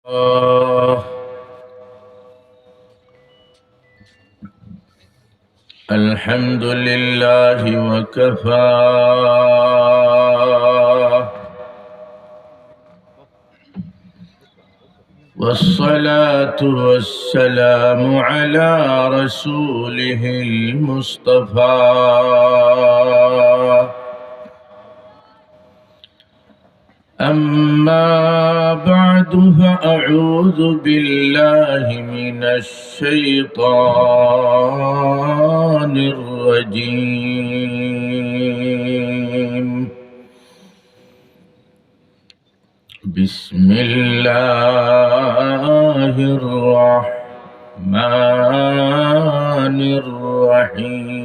آه الحمد لله وكفى والصلاة والسلام على رسوله المصطفى أما بعد فأعوذ بالله من الشيطان الرجيم بسم الله الرحمن الرحيم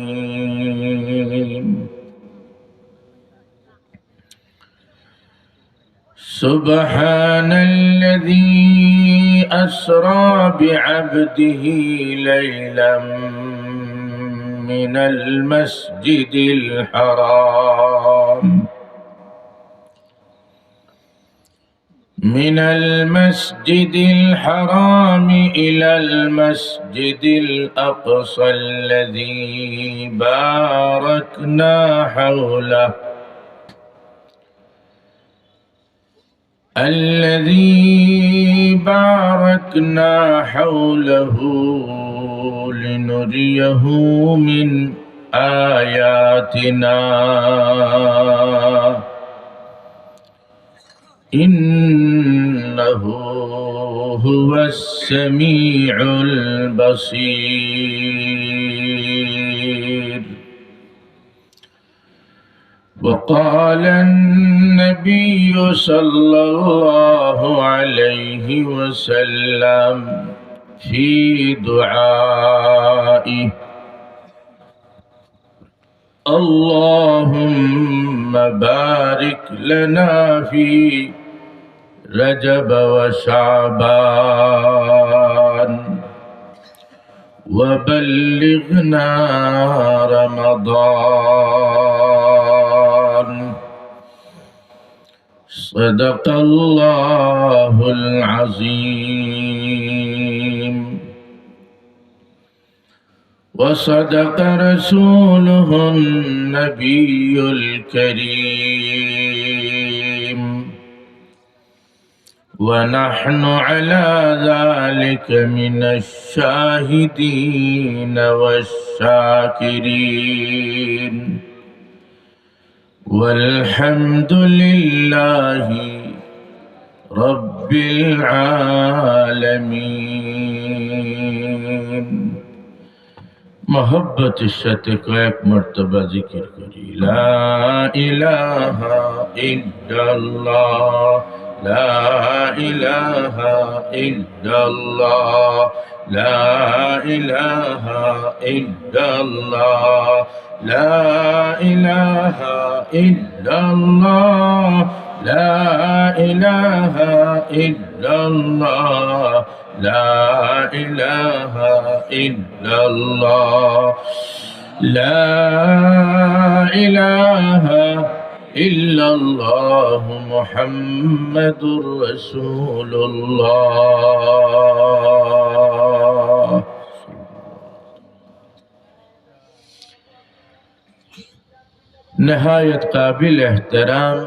سبحان الذي أسرى بعبده ليلا من المسجد الحرام إلى المسجد الأقصى الذي باركنا حوله لنريه من آياتنا إنه هو السميع البصير. وقال النبي صلى الله عليه وسلم في دعائه: اللهم بارك لنا في رجب وشعبان وبلغنا رمضان. صدق الله العظيم وصدق رسوله النبي الكريم، ونحن على ذلك من الشاهدين والشاكرين، والحمد لله رب العالمين. محبت সাথে কয়েক মর্তবা জিকির করি: লা ইলাহা ইল্লাল্লাহ, লা ইলাহা ইল্লাল্লাহ, লা ইলাহা ইল্লাল্লাহ, লা ইলাহা ইল্লাল্লাহ, লা ইলাহা ইল্লাল্লাহ, লা ইলাহা ইল্লাল্লাহ, লা ইলাহা ইল্লাল্লাহ মুহাম্মাদুর রাসূলুল্লাহ। नहायत काबिल एहतराम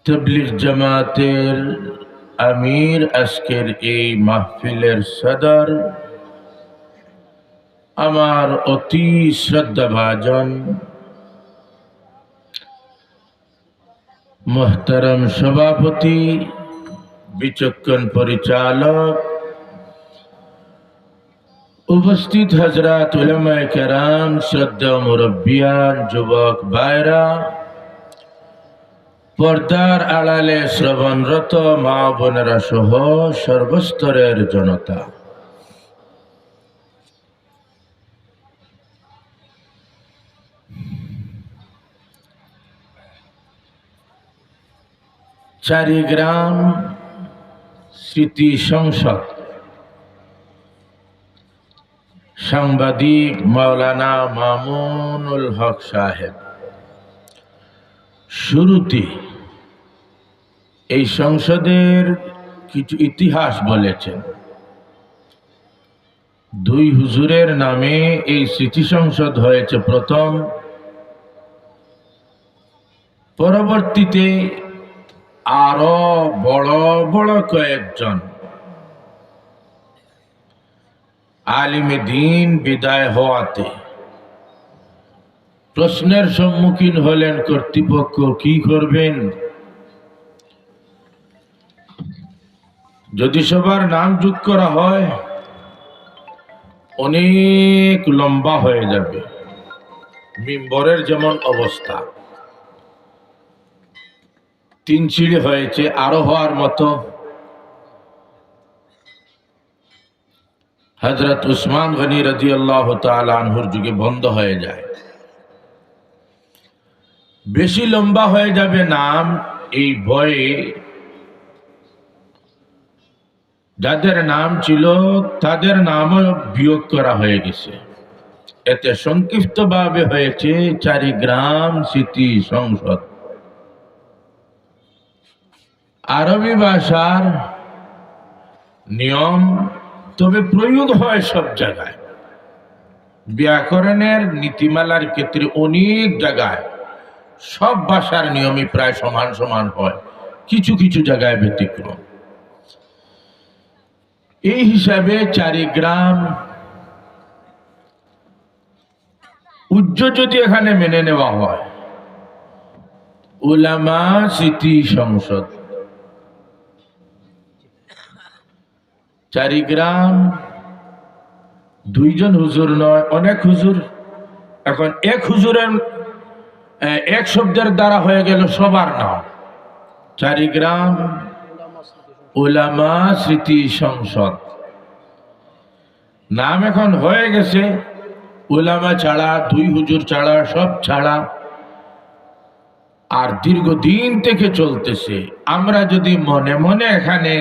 तबलीग जमातेर आमीर आजकेर এই মাহফিলের সদর, আমার অতি শ্রদ্ধাভাজন মুহতারাম সভাপতি, বিচক্ষণ পরিচালক, উপস্থিত হযরত উলামায়ে কেরাম, শ্রদ্ধা মুরব্বিয়ান, যুবক ভাইরা, পর্দার আড়ালে শ্রবণরত মা বোনেরা সহ সর্বস্তরের জনতা, চারিগ্রাম স্মৃতি সংসদ সাংবাদিক মাওলানা মামুনুল হক সাহেব, শুরুতে এই সংসদের কিছু ইতিহাস বলেছেন। দুই হুজুরের নামে এই স্মৃতি সংসদ হয়েছে প্রথম, পরবর্তীতে আরো বড় বড় কয়েকজন আলিমে দ্বীন বিদায় হওয়াতে প্রশ্নের সম্মুখীন হলেন কর্তৃপক্ষ কি করবেন। যদি সবার নাম যোগ করা হয় অনেক লম্বা হয়ে যাবে, মিম্বরের যেমন অবস্থা, 3 সিঁড়ি হয়েছে, আরো হওয়ার মতো। হযরত উসমান গনি রাদিয়াল্লাহু তাআলা আনহুর যুগে বন্ধ হয়ে যায়। বেশি লম্বা হয়ে যাবে নাম, এই ভয়ে যাদের নাম ছিল তাদের নামও বিয়োগ করা হয়ে গেছে। এতে সংক্ষিপ্তভাবে হয়েছে চারিগ্রাম স্মৃতি সংসদ। আরবি ভাষার নিয়ম, তবে প্রয়োগ হয় সব জায়গায়। ব্যাকরণের নীতিমালার ক্ষেত্রে অনেক জায়গায় সব ভাষার নিয়মই প্রায় সমান সমান হয়, কিছু কিছু জায়গায় ব্যতিক্রম। এই হিসাবে চারিগ্রাম উজ্জ যদি এখানে মেনে নেওয়া হয়, উলামা স্মৃতি সংসদ চারিগ্রাম, 2 জন হুজুর নয়, অনেক হুজুর। এখন এক হুজুরের এক শব্দের দ্বারা হয়ে গেল সবার নাম, চারিগ্রাম উলামা স্মৃতি সংসদ। নাম এখন হয়ে গেছে, উলামা ছাড়া, 2 হুজুর ছাড়া, সব ছাড়া, আর দীর্ঘদিন থেকে চলতেছে। আমরা যদি মনে মনে এখানে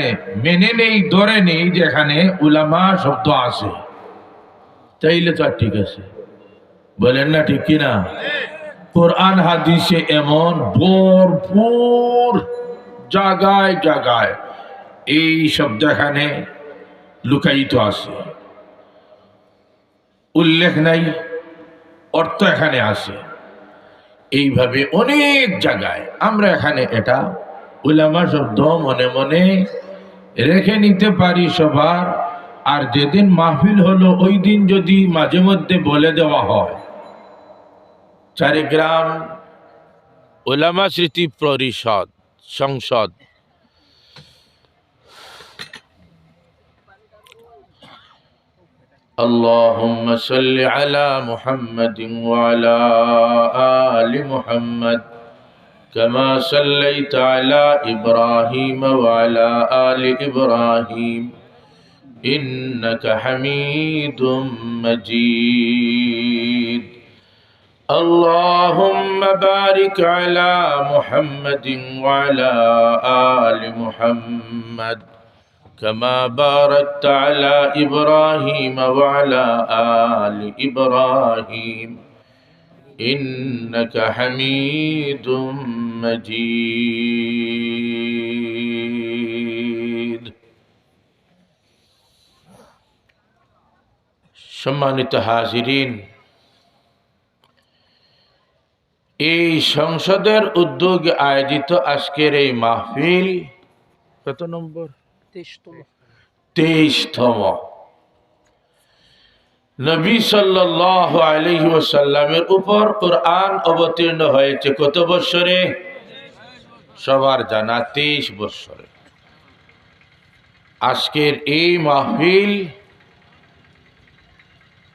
মেনে নেই, ধরে নেই যে এখানে উলামা শব্দ আছে, তাইলে তো আর ঠিক আছে, বলেন না ঠিক কিনা? কোরআন হাদিসে এমন ভরপুর জায়গায় জায়গায় এই শব্দ এখানে লুকায়িত আছে, উল্লেখ নাই, অর্থ এখানে আছে। এইভাবে অনেক জায়গায় আমরা এখানে এটা উলামা শব্দ মনে মনে রেখে নিতে পারি সবার। আর যেদিন মাহফিল হলো ওই দিন যদি মাঝে মধ্যে বলে দেওয়া হয় চারিগ্রাম উলামা স্মৃতি পরিষদ সংসদ, اللهم صل على محمد وعلى آل محمد كما صليت على إبراهيم وعلى آل إبراهيم إنك حميد مجيد اللهم بارك على محمد وعلى آل محمد كما باركت على إبراهيم وعلى آل إبراهيم إنك حميد مجيد সম্মানিত হাজিরিন, এই সংসদের উদ্যোগে আয়োজিত আজকের এই মাহফিল কত নম্বর? 23তম। নবী সাল্লাল্লাহু আলাইহি ওয়াসাল্লামের উপর কোরআন অবতীর্ণ হয়েছে কত বছরে? সবার জানা 23 বছরে। আজকের এই মাহফিল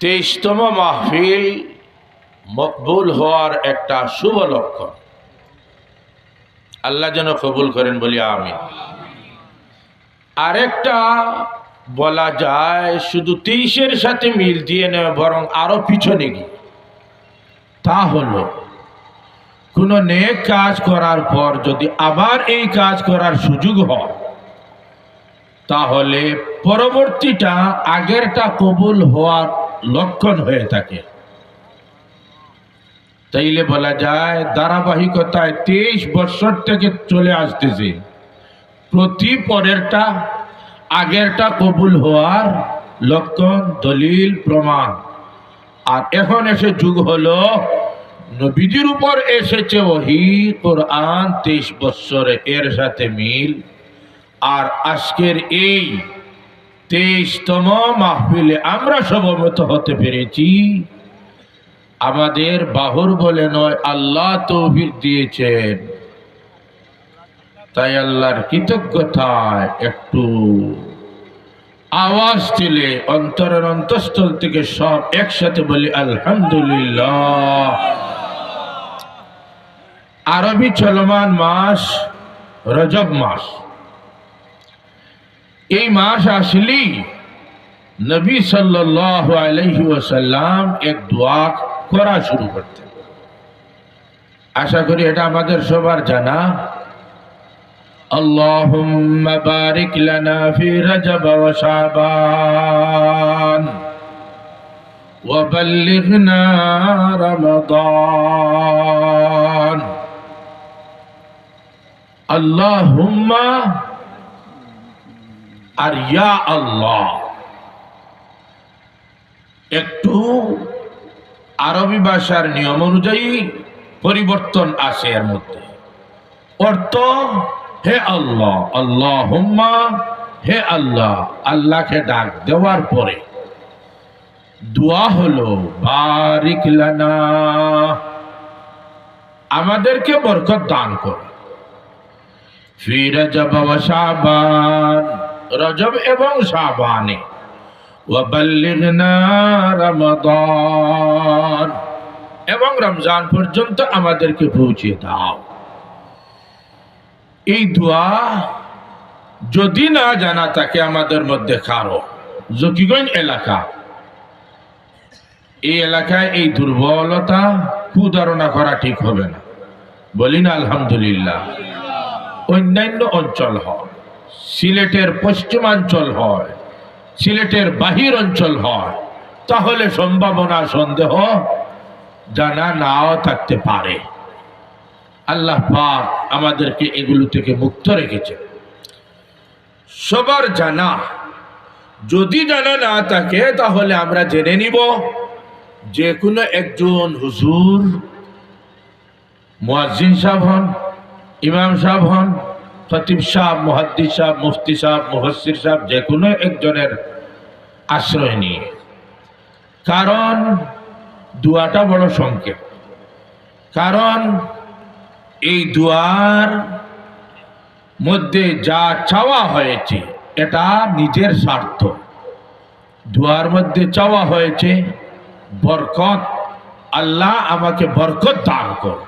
23তম মাহফিল মকবুল হওয়ার একটা শুভ লক্ষণ। আল্লাহ যেন কবুল করেন, বলি আমিন। আরেকটা বলা যায়, শুধু 23-এর সাথে মিল দিয়ে নেয়, বরং আরো পিছনে গিয়ে, তা হলো কোনো নেক কাজ করার পর যদি আবার এই কাজ করার সুযোগ হয়, তাহলে পরবর্তীটা আগেরটা কবুল হওয়ার লক্ষণ হয়ে থাকে। তাইলে বলা যায় ধারাবাহিকতায় 23 বছর থেকে চলে আসতেছে। প্রতি পরেরটা আগেরটা কবুল হওয়ার লক্ষণ, দলিল, প্রমাণ। আর এখন এসে যুগ হলো নবীজির উপর এসেছে ওহী কোরআন 23 বছরে, এর সাথে মিল। আর আজকের এই 23তম মাহফিলে আমরা সমবেত হতে পেরেছি আমাদের বাহুর বলে নয়, আল্লাহ তৌফিক দিয়েছেন। তাই আল্লাহর কৃতজ্ঞতায় একটু আওয়াজ দিলে অন্তরের অন্তঃস্থল থেকে সব একসাথে বলি আলহামদুলিল্লাহ। আরবি চলমান মাস রজব মাস। এই মাস আসলেই নবী সাল্লাল্লাহু আলাইহি ওয়াসাল্লাম এক দোয়া করা শুরু করতেন। আশা করি এটা আমাদের সবার জানা। আল্লাহুম্মা বারিক লানা ফি রজব ওয়া শাবান ওয়া বাল্লিগনা রমাদান। আল্লাহুম্মা আর ইয়া আল্লাহ। একটু আরবি ভাষার নিয়ম অনুযায়ী পরিবর্তন আছে এর মধ্যে। অর্থ হে আল্লাহ, আল্লাহুম্মা, হে আল্লাহ। আল্লাহকে ডাক দেওয়ার পরে দোয়া হলো বারিক লানা, আমাদেরকে বরকত দান করো। ফি রজব ওয়া শাবান, রজব এবং শাবানে। ওয়া বাল্লিগনা রমাদান, এবং রমজান পর্যন্ত আমাদেরকে পৌঁছে দাও। এই দোয়া যদি না জানা থাকে আমাদের মধ্যে কারো, জকিগঞ্জ এলাকা, এই এলাকায় এই দুর্বলতা কুধারণা করা ঠিক হবে না। বলি না আলহামদুলিল্লাহ। অন্যান্য অঞ্চল হয়, সিলেটের পশ্চিমাঞ্চল হয়, সিলেটের বাহির অঞ্চল হয়, তাহলে সম্ভাবনা সন্দেহ জানা নাও থাকতে পারে। আল্লাহ পাক আমাদেরকে এগুলো থেকে মুক্ত রেখেছে। সবার জানা, যদি জানা না থাকে তাহলে আমরা জেনে নিব। যে কোনো একজন হুজুর, মুয়াজ্জিন সাহেব হন, ইমাম সাহেব হন, খতিব সাহেব, মুহাদ্দিস সাহেব, মুফতি সাহেব, মুফাসসির সাহেব, যে কোনো একজনের আশ্রয় নিয়ে। কারণ দোয়াটা বড় সংক্ষেপ। কারণ এই দোয়ার মধ্যে যা চাওয়া হয়েছে এটা নিজের স্বার্থ। দোয়ার মধ্যে চাওয়া হয়েছে বরকত, আল্লাহ আমাকে বরকত দান কর।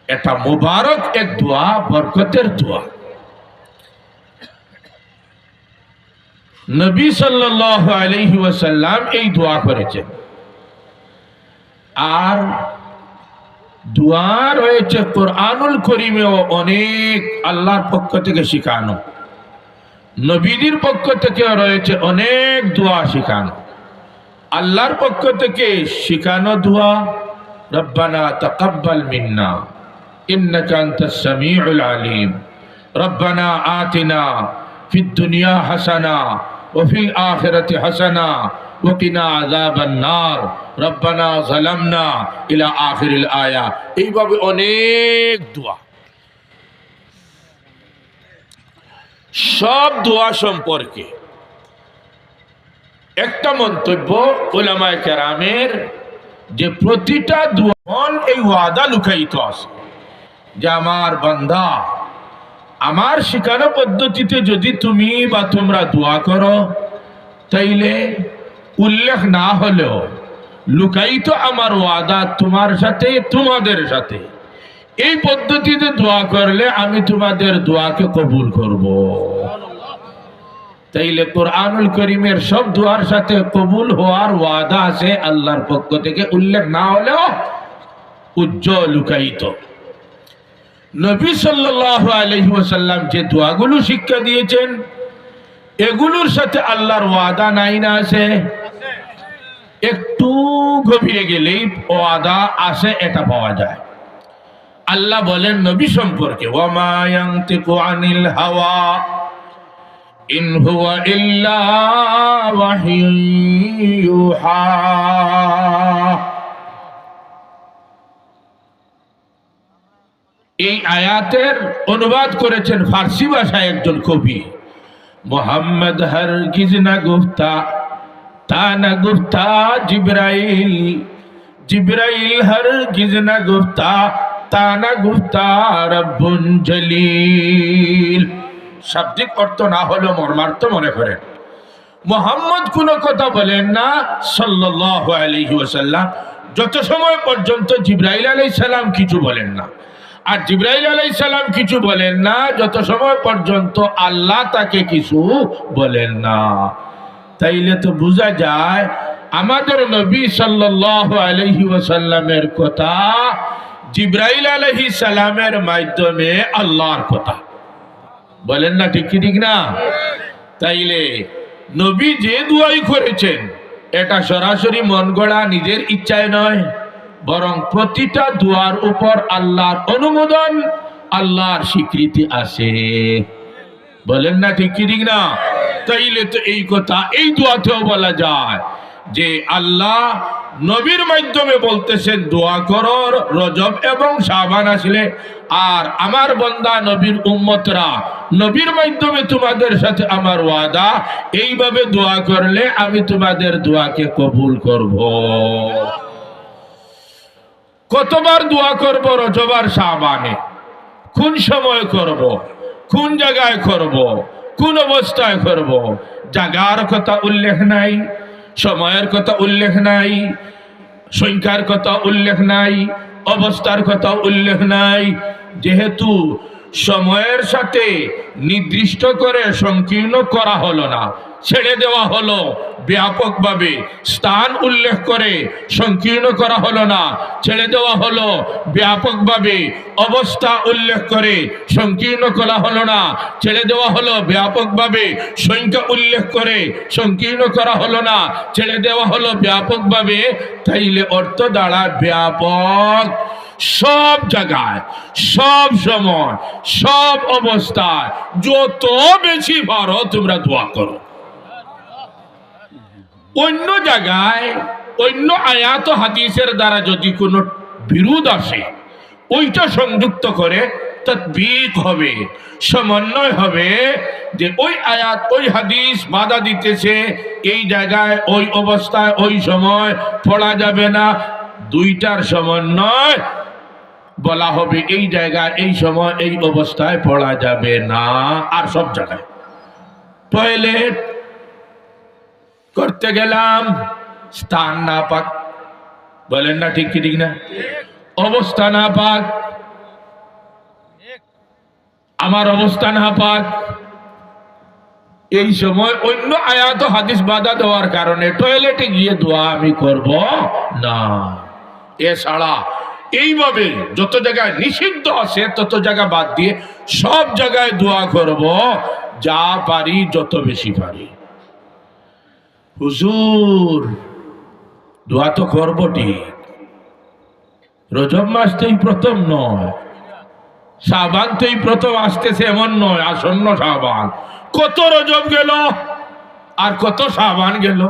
এটা মুবারক এক দোয়া, বরকতের দোয়া। নবী সাল্লাল্লাহু আলাইহি ওয়াসাল্লাম এই দোয়া করেছেন। আর দোয়া রয়েছে কোরআনুল কারীমেও অনেক আল্লাহর পক্ষ থেকে শেখানো, নবীদের পক্ষ থেকে রয়েছে অনেক দোয়া শেখানো। আল্লাহর পক্ষ থেকে শেখানো দোয়া, রব্বানা তাকাব্বাল মিন্না ইন্নাকা আনতাস সামিউল আলিম, রব্বানা আতিনা ফিদ দুনিয়া হাসানা ওয়া ফিল আখিরাতি হাসানা ওয়া কিনা আযাবান নার, রব্বানা যালামনা ইলা আখিরিল আয়া। এইভাবে অনেক দোয়া। সব দোয়া সম্পর্কে একটা মন্তব্য উলামায়ে কেরামের, যে প্রতিটা দোয়া এই ওয়াদা লুকায়িত আছে যে আমার বান্দা আমার শিখানো পদ্ধতিতে যদি তুমি বা তোমরা দোয়া করো, তাইলে উল্লেখ না হলেও লুকায়িত আমার ওয়াদা তোমার সাথে, তোমাদের সাথে। এই পদ্ধতিতে দোয়া করলে আমি তোমাদের দোয়াকে কবুল করব। তাইলে কোরআনুল কারীমের সব দোয়ার সাথে কবুল হওয়ার ওয়াদা আছে আল্লাহর পক্ষ থেকে, উল্লেখ না হলেও উজ্জ্বল লুকায়িত। নবী সাল্লাল্লাহু আলাইহি ওয়াসাল্লাম যে দোয়াগুলো শিক্ষা দিয়েছেন, এগুলোর সাথে আল্লাহর ওয়াদা নাই না আছে? একটু গভীরে গেলেই ওয়াদা আছে, এটা পাওয়া যায়। আল্লাহ বলেন নবী সম্পর্কে, ওয়ামা ইয়ানতিকু আনিল হাওয়া ইন হুয়া ইল্লা ওয়াহয়ুন ইউহা। এই আয়াতের অনুবাদ করেছেন ফার্সি ভাষায় একজন কবি, মোহাম্মদ হরগিজ না গুফতা তা না গুফতা জিব্রাইল, জিব্রাইল হরগিজ না গুফতা তা না গুফতা রব্বুন জলিল। শাব্দিক অর্থ না হলেও মর্মার্থ মনে করেন, মোহাম্মদ কোনো কথা বলেন না সাল্লাল্লাহু আলাইহি ওয়াসাল্লাম যত সময় পর্যন্ত জিব্রাইল আলাইহিস সালাম কিছু বলেন না। আর জিব্রাইল আলাইহিস সালাম কিছু বলেন না যত সময় পর্যন্ত আল্লাহ তাকে কিছু বলেন না। তাইলে তো বোঝা যায় আমাদের নবী সাল্লাল্লাহু আলাইহি ওয়াসাল্লামের কথা জিব্রাইল আলাইহিস সালামের মাধ্যমে আল্লাহর কথা। বলেন না ঠিক কি ঠিক না? তাইলে নবী যে দুয়াই করেছেন এটা সরাসরি মন গড়া নিজের ইচ্ছায় নয়, বরং প্রতিটা দুয়ার উপর আল্লাহর অনুমোদন, আল্লাহর স্বীকৃতি আছে। বলেন না ঠিক কি ঠিক না? তাইলে তো এই কথা এই দোয়াতেও বলা যায় যে আল্লাহ নবীর মাধ্যমে বলতেছেন দোয়া করো রজব এবং শাবান আসলে, আর আমার বান্দা নবীর উম্মতরা নবীর মাধ্যমে তোমাদের সাথে আমার ওয়াদা, এইভাবে দোয়া করলে আমি তোমাদের দোয়াকে কবুল করব। কতবার দোয়া করব রজব আর শাবানে, কোন সময় করব, কোন জায়গায় করব, কোন অবস্থায় করব, জায়গার কথা উল্লেখ নাই, সময়ের কথা উল্লেখ নাই, সংখ্যার কথা উল্লেখ নাই, অবস্থার কথা উল্লেখ নাই। যেহেতু সময়ের সাথে নির্দিষ্ট করে সংকীর্ণ করা হলো না, ছেড়ে দেওয়া হলো ব্যাপকভাবে, স্থান উল্লেখ করে সংকীর্ণ করা হলো না, ছেড়ে দেওয়া হলো ব্যাপকভাবে, অবস্থা উল্লেখ করে সংকীর্ণ করা হলো না, ছেড়ে দেওয়া হলো ব্যাপকভাবে, সংখ্যা উল্লেখ করে সংকীর্ণ করা হলো না, ছেড়ে দেওয়া হলো ব্যাপকভাবে। তাইলে অর্থ দ্বারা ব্যাপক, সব জায়গায়, সব সময়, সব অবস্থায় যত বেশি পারো তোমরা দোয়া করো। অন্য জায়গায় অন্য আয়াত হাদিসের দ্বারা যদি কোনো বিরোধ আসে, ওইটা সংযুক্ত করে তাদবিক হবে, সমন্বয় হবে যে ওই আয়াত ওই হাদিস বাধা দিতেছে, এই জায়গায় ওই অবস্থায় ওই সময় পড়া যাবে না, দুইটার সমন্বয় বলা হবে এই জায়গায় এই সময় এই অবস্থায় পড়া যাবে না। আর সব জায়গায় টয়লেট করতে গেলাম, স্থান না পাক, বলেন না ঠিক কি ঠিক না? অবস্থা না পাক, আমার অবস্থা না পাক, এই সময় অন্য আয়াত হাদিস বাধা দেওয়ার কারণে টয়লেটে গিয়ে দোয়া আমি করব না। এছাড়া এইভাবে যত জায়গায় নিষিদ্ধ আছে তত জায়গা বাদ দিয়ে সব জায়গায় দোয়া করব, যা পারি যত বেশি পারি। হুজুর দোয়া তো করব ঠিক, রজব মাস তো প্রথম নয়, শাবান তো প্রথম আসতেছে এমন নয়, আসন্ন শাবান। কত রজব গেল আর কত শাবান গেল,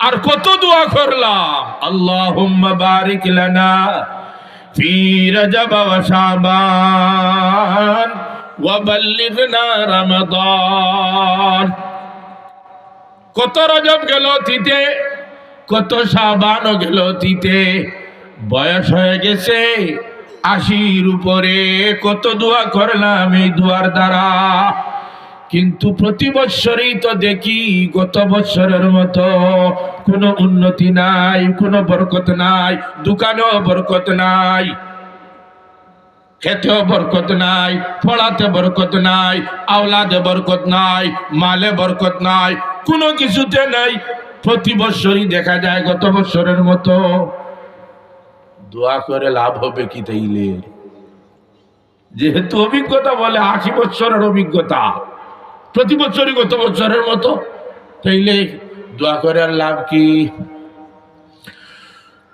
আর কত দোয়া করলাম, আল্লাহুম্মা বারিক লানা ফি রজব ওয়া শাবান ওয়া বাল্লিগনা রমাদান। কত রজব গেল তিতে, কত শাবানও গেল তিতে, বয়স হয়ে গেছে 80-র উপরে, কত দোয়া করলাম এই দোয়ার দ্বারা, কিন্তু প্রতি বৎসরই তো দেখি গত বৎসরের মতো কোনো উন্নতি নাই, কোনো বরকত নাই, দোকানেও বরকত নাই, খেতেও বরকত নাই, পড়াতে বরকত নাই, আওলাদে বরকত নাই, মালে বরকত নাই, কোনো কিছুতে নাই। প্রতি বৎসরই দেখা যায় গত বৎসরের মতো। দোয়া করে লাভ হবে কি তাইলে? যেহেতু অভিজ্ঞতা বলে 80 বছরের অভিজ্ঞতা, প্রতি বছরই গত বছরের মতো, তাইলে দোয়া করে আর লাভ কি?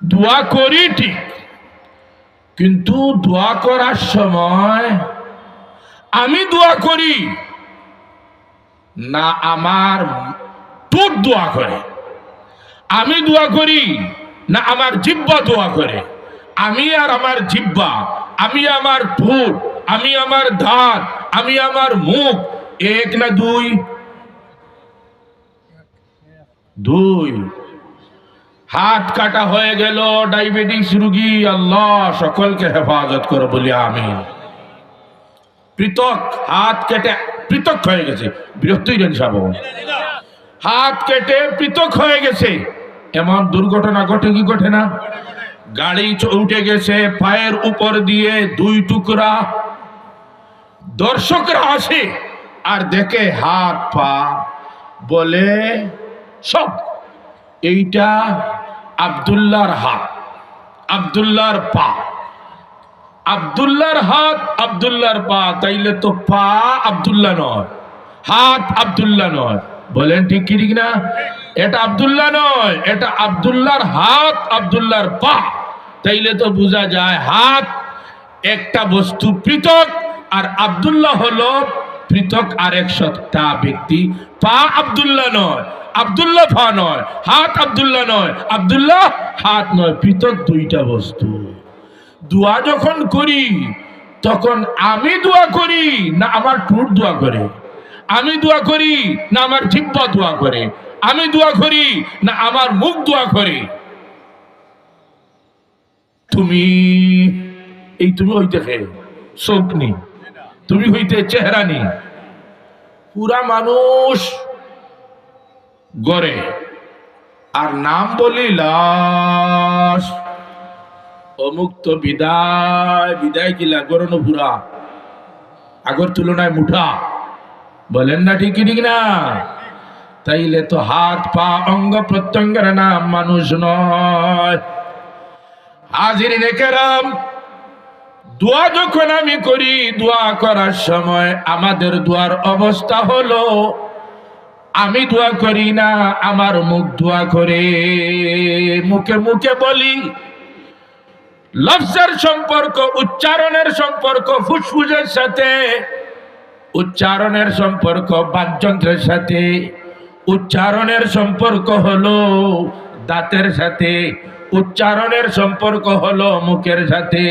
দোয়া করি ঠিক, কিন্তু দোয়া করার সময় আমি দোয়া করি না আমার ঠোঁট দোয়া করে, আমি দোয়া করি না আমার জিহ্বা দোয়া করে, আমি আর আমার জিহ্বা, আমি আমার ঠোঁট, আমি আমার দাঁত, আমি আমার মুখ, এক না দুই? দুই। হাত কাটা হয়ে গেল, ডায়াবেটিস রোগী, আল্লাহ সকলকে হেফাজত করে বলি আমিন। পৃথক হাত কেটে পৃথক হয়ে গেছে, বিরক্তই রেন সাহেব, হাত কেটে পৃথক হয়ে গেছে, এমন দুর্ঘটনা ঘটে কি ঘটে না? গাড়ি উঠে গেছে পায়ের উপর দিয়ে দুই টুকরা, দর্শকরা আসে আর দেখে হাত পা, বলে সব এইটা আব্দুল্লাহর হাত, আব্দুল্লাহর পা, আব্দুল্লাহর হাত, আব্দুল্লাহর পা, তাইলে তো পা আব্দুল্লাহ নয়, হাত আব্দুল্লাহ নয়। বলেন ঠিক কি ঠিক না? এটা আব্দুল্লাহ নয়, এটা আব্দুল্লাহর হাত, আব্দুল্লাহর পা। তাইলে তো বোঝা যায় হাত একটা বস্তু পৃথক, আর আব্দুল্লাহ হলো পৃথক আরেক সত্তা ব্যক্তি। পা আব্দুল্লাহ নয়, আব্দুল্লাহ পা নয়, হাত আব্দুল্লাহ নয়, আব্দুল্লাহ হাত নয়, পৃথক দুইটা বস্তু। দোয়া যখন করি তখন আমি দোয়া করি না আমার ঠোঁট দোয়া করে, আমি দোয়া করি না আমার জিহ্বা দোয়া করে, আমি দোয়া করি না আমার মুখ দোয়া করে। তুমি এই তুমি হইতে চোখ নি, তুমি হইতে চেহারা নি, পুরা মানুষ গড়ে আর নাম বলি লাশ। অমুক তো বিদায়, বিদায় কিলা গরনো পুরা আগর তুলনায় মুঠা। বলেন না ঠিক ঠিক না? তাইলে তো হাত পা অঙ্গ প্রত্যঙ্গের নাম মানুষ নয়। হাজিরিনে কেরাম, দোয়া যখন আমি করি, দোয়া করার সময় আমাদের দোয়ার অবস্থা হলো আমি দোয়া করি না, আমার মুখ দোয়া করে। মুখে মুখে বলি, লফজের সম্পর্ক, উচ্চারণের সম্পর্ক ফুসফুসের সাথে, উচ্চারণের সম্পর্ক বাকযন্ত্রের সাথে, উচ্চারণের সম্পর্ক হলো দাঁতের সাথে, উচ্চারণের সম্পর্ক হলো মুখের সাথে,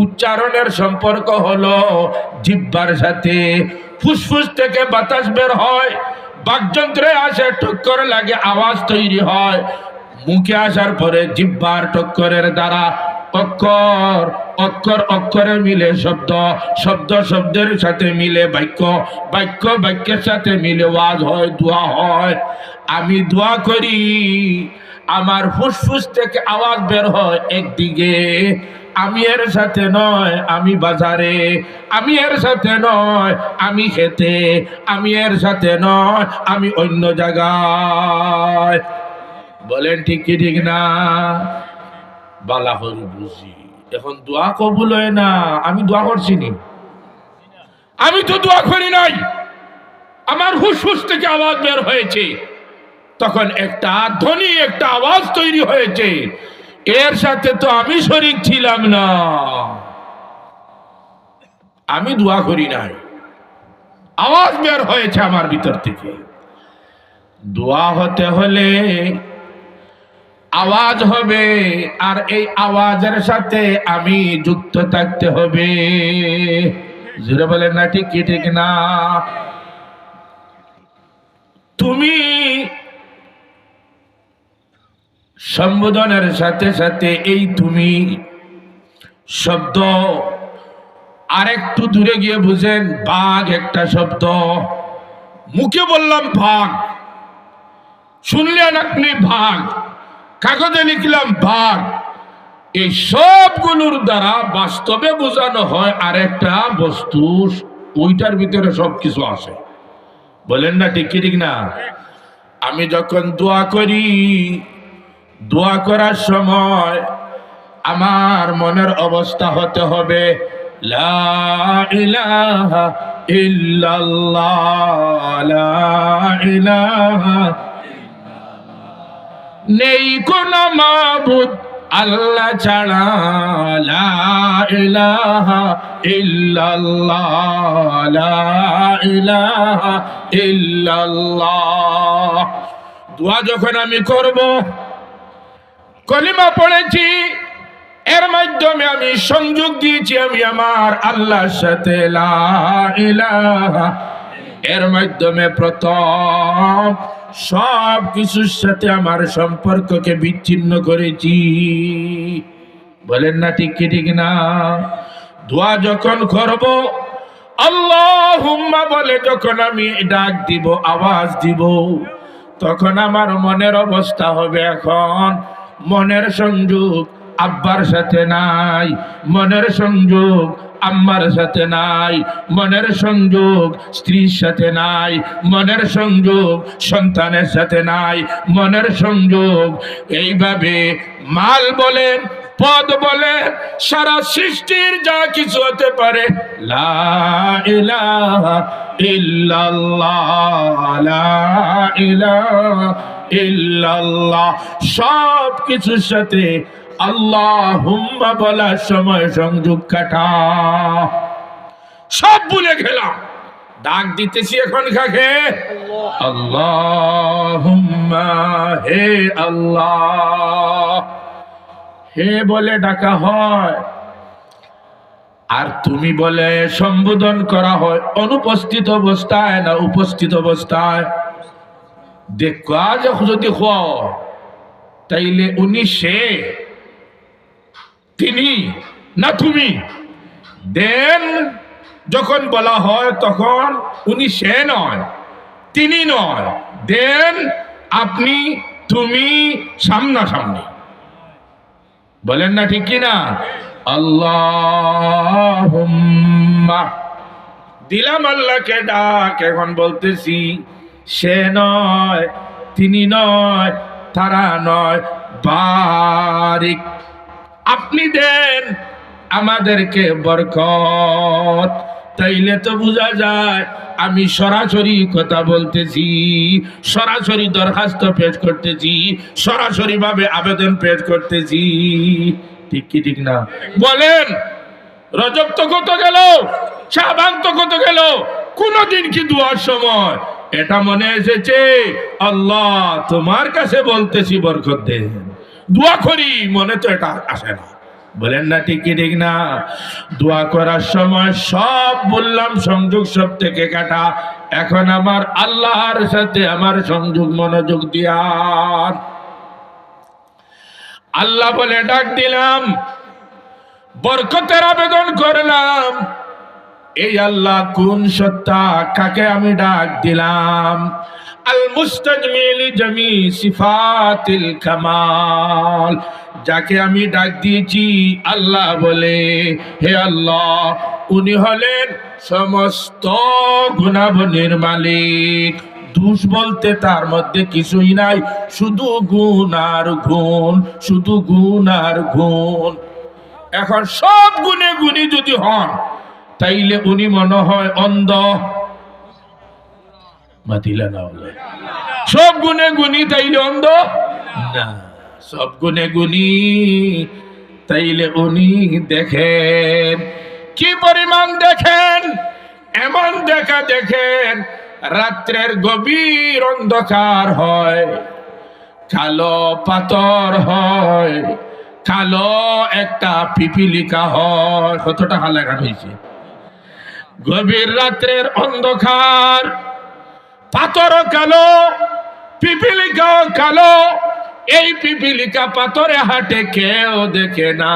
উচ্চারণের সম্পর্ক হলো জিহ্বার সাথে। ফুসফুস থেকে বাতাস বের হয়, বাকযন্ত্রে আসে, টক্কর লাগে, আওয়াজ তৈরি হয়। মুখে আসার পরে জিহ্বার টক্করের দ্বারা অক্ষর, অক্ষর অক্ষরে মিলে শব্দ, শব্দ শব্দের সাথে মিলে বাক্য, বাক্য বাক্যের সাথে মিলে ওয়াজ হয়, দোয়া হয়। আমি দোয়া করি, আমার ফুসফুস থেকে আওয়াজ বের হয় একদিকে, আমি এর সাথে নয় আমি বাজারে, আমি এর সাথে নয় আমি খেতে, আমি এর সাথে নয় আমি অন্য জায়গায়। বলেন ঠিক কি ঠিক না? বালা হরি বুঝি এখন দোয়া কবুল হয় না। আমি দোয়া করছি নি? আমি তো দোয়া করি নাই, আমার হুসহুস থেকে আওয়াজ বের হয়েছে, তখন একটা ধ্বনি, একটা আওয়াজ তৈরি হয়েছে, এর সাথে তো আমি শরীক ছিলাম না, আমি দোয়া করি নাই, আওয়াজ বের হয়েছে আমার ভিতর থেকে। দোয়া হতে হলে আওয়াজ হবে, আর এই আওয়াজের সাথে আমি যুক্ত থাকতে হবে। জোরে বলেন না ঠিক কি ঠিক না? তুমি সম্বোধনের সাথে সাথে এই তুমি শব্দ আরেকটু দূরে গিয়ে বুঝেন, বাঘ একটা শব্দ, মুখে বললাম ভাগ, শুনলেন আপনি ভাগ, কাগজে লিখলাম ভাগ, এই সবগুলোর দ্বারা বাস্তবে বোঝানো হয় আরেকটা বস্তু, ওইটার ভিতরে সবকিছু আছে। বলেন না ঠিক কি ঠিক না? আমি যখন দোয়া করি, দোয়া করার সময় আমার মনের অবস্থা হতে হবে লা ইলাহা ইল্লাল্লাহ, লা ইলাহা, নেই কোন মাবুদ আল্লাহ ছাড়া লা ইলাহা ইল্লাল্লাহ, লা ইলাহা ইল্লাল্লাহ। দোয়া যখন আমি করব, কলিমা পড়েছি, এর মাধ্যমে আমি সংযোগ দিয়েছি আমি আমার আল্লাহর সাথে, লা ইলাহা, এর মাধ্যমে প্রথম সব কিছুর সাথে আমার সম্পর্ককে বিচ্ছিন্ন করেছি। বলেন না ঠিক কি ঠিক না? দোয়া যখন করব, আল্লাহুম্মা বলে যখন আমি ডাক দিব, আওয়াজ দিব, তখন আমার মনের অবস্থা হবে, এখন মনের সংযোগ আব্বার সাথে নাই, মনের সংযোগ আম্মার সাথে নাই, মনের সংযোগ স্ত্রীর সাথে নাই, মনের সংযোগ সন্তানের সাথে নাই, মনের সংযোগ এইভাবে মাল বলেন, পদ বলেন, সারা সৃষ্টির যা কিছু হতে পারে, লা ইলাহা ইল্লাল্লাহ, লা ইলাহা ইল্লাল্লাহ, সব কিছুর সাথে আল্লাহুম্মা বলার সময় সংযোগ কাটা। সব ভুলে গেলাম, ডাক দিতেছি এখন কাকে? আল্লাহুম্মা, হে আল্লাহ, হে বলে ডাকা হয়, আর তুমি বলে সম্বোধন করা হয় অনুপস্থিত অবস্থায় না উপস্থিত অবস্থায়? দেখো আজ যদি হও তাইলে উনি সে, তিনি না তুমি? দেন যখন বলা হয় তখন উনি সে নয়, তিনি নয়, দেন আপনি, তুমি সামনাসামনি। বলেন না ঠিক কি না? আল্লাহুম্মা দিলাম আল্লাহকে ডাক, এখন বলতেছি সে নয়, তিনি নয়, তারা নয়, বারিক, আপনি দেন আমাদেরকে বরকত। তাইলে তো বোঝা যায় আমি সরাসরি কথা বলতেছি, সরাসরি দরখাস্ত পেশ করতেছি, সরাসরি ভাবে আবেদন পেশ করতেছি। ঠিক কি ঠিক না? বলেন, রজব তো কত গেল, শাবান তো কত গেল, কোনদিন কি দুয়ার সময় এটা মনে এসেছে আল্লাহ তোমার কাছে বলতেছি বরকত দেন, দোয়া করি, মনে তো এটা আসে না। বলেন না ঠিক কি ঠিক না? দোয়া করার সময় সব বললাম সংযোগ সব থেকে কাটা, এখন আমার আল্লাহর সাথে আমার সংযোগ মনোযোগ দিয়া। আল্লাহ বলে ডাক দিলাম, বরকতের আবেদন করলাম, এই আল্লাহ কোন সত্তা, কাকে আমি ডাক দিলাম? আল মুস্তাজমিল জামি সিফাতিল কামাল, যাকে আমি ডাক দিয়েছি আল্লাহ বলে, হে আল্লাহ উনি হলেন সমস্ত গুণাবলীর মালিক, দোষ বলতে তার মধ্যে কিছুই নাই, শুধু গুণ আর গুণ, শুধু গুণ আর গুণ। এখন সব গুণে গুণী যদি হন তাইলে উনি মনে হয় অন্ধ, মাতিলা না বলে সব গুণে গুণী তাইলে অন্ধ না, সব গুণে গুণী তাইলে উনি দেখেন, কি পরিমাণ দেখেন, এমন দেখা দেখেন রাত্রের গভীর অন্ধকার হয়, কালো পাথর হয়, কালো একটা পিপিলিকা হয়, কতটা হালাকান হয়েছে, গভীর রাত্রের অন্ধকার, পাথরও কালো, পিপিলিকাও কালো, এই পিপিলিকা পাথরে হাঁটে, কেউ দেখে না।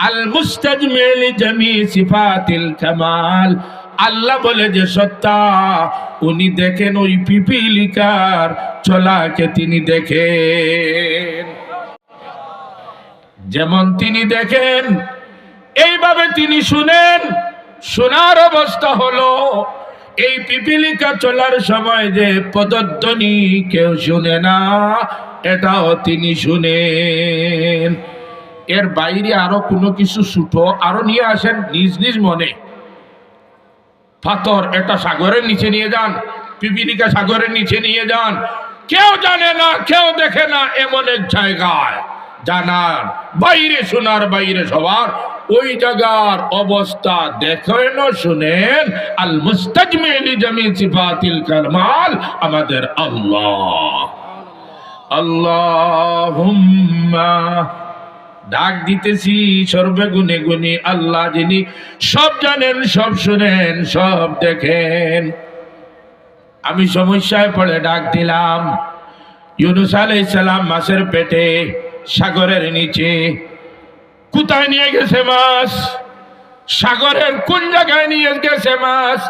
আল মুস্তাজমিল জামি সিফাতিল কামাল, আল্লাহ বলে যে সত্তা, উনি দেখেন ওই পিপিলিকার চলাকে, তিনি দেখেন, যেমন তিনি দেখেন এইভাবে তিনি শুনেন। শোনার অবস্থা হলো এই পিপিলিকা চলার সময় যে পদধ্বনি কেউ শুনে না, এটাও তিনি শুনেন। এর বাইরে আরো কোনো কিছু ছুটো আরো নিয়ে আসেন নিজ নিজ মনে। পাথর এটা সাগরের নিচে নিয়ে যান, পিপিলিকা সাগরের নিচে নিয়ে যান, কেউ জানে না, কেউ দেখে না, এমন এক জায়গায় জানার বাইরে, শোনার বাইরে সবার, ওই জায়গার অবস্থা দেখেন শুনেন। আল মুস্তাজমি লিজামি সিফাতিল কামাল আমাদের আল্লাহ। আল্লাহুম্মা ডাক দিতেছি সর্বে গুণে গুণী আল্লাহ, যিনি সব জানেন, সব শুনেন, সব দেখেন। আমি সমস্যায় পড়ে ডাক দিলাম। ইউনূস আলাইহিস সালাম মাছের পেটে, সাগরের নিচে। কোথায় নিয়ে গেছে মাছ? সাগরের কোন জায়গায় নিয়ে গেছে মাছ?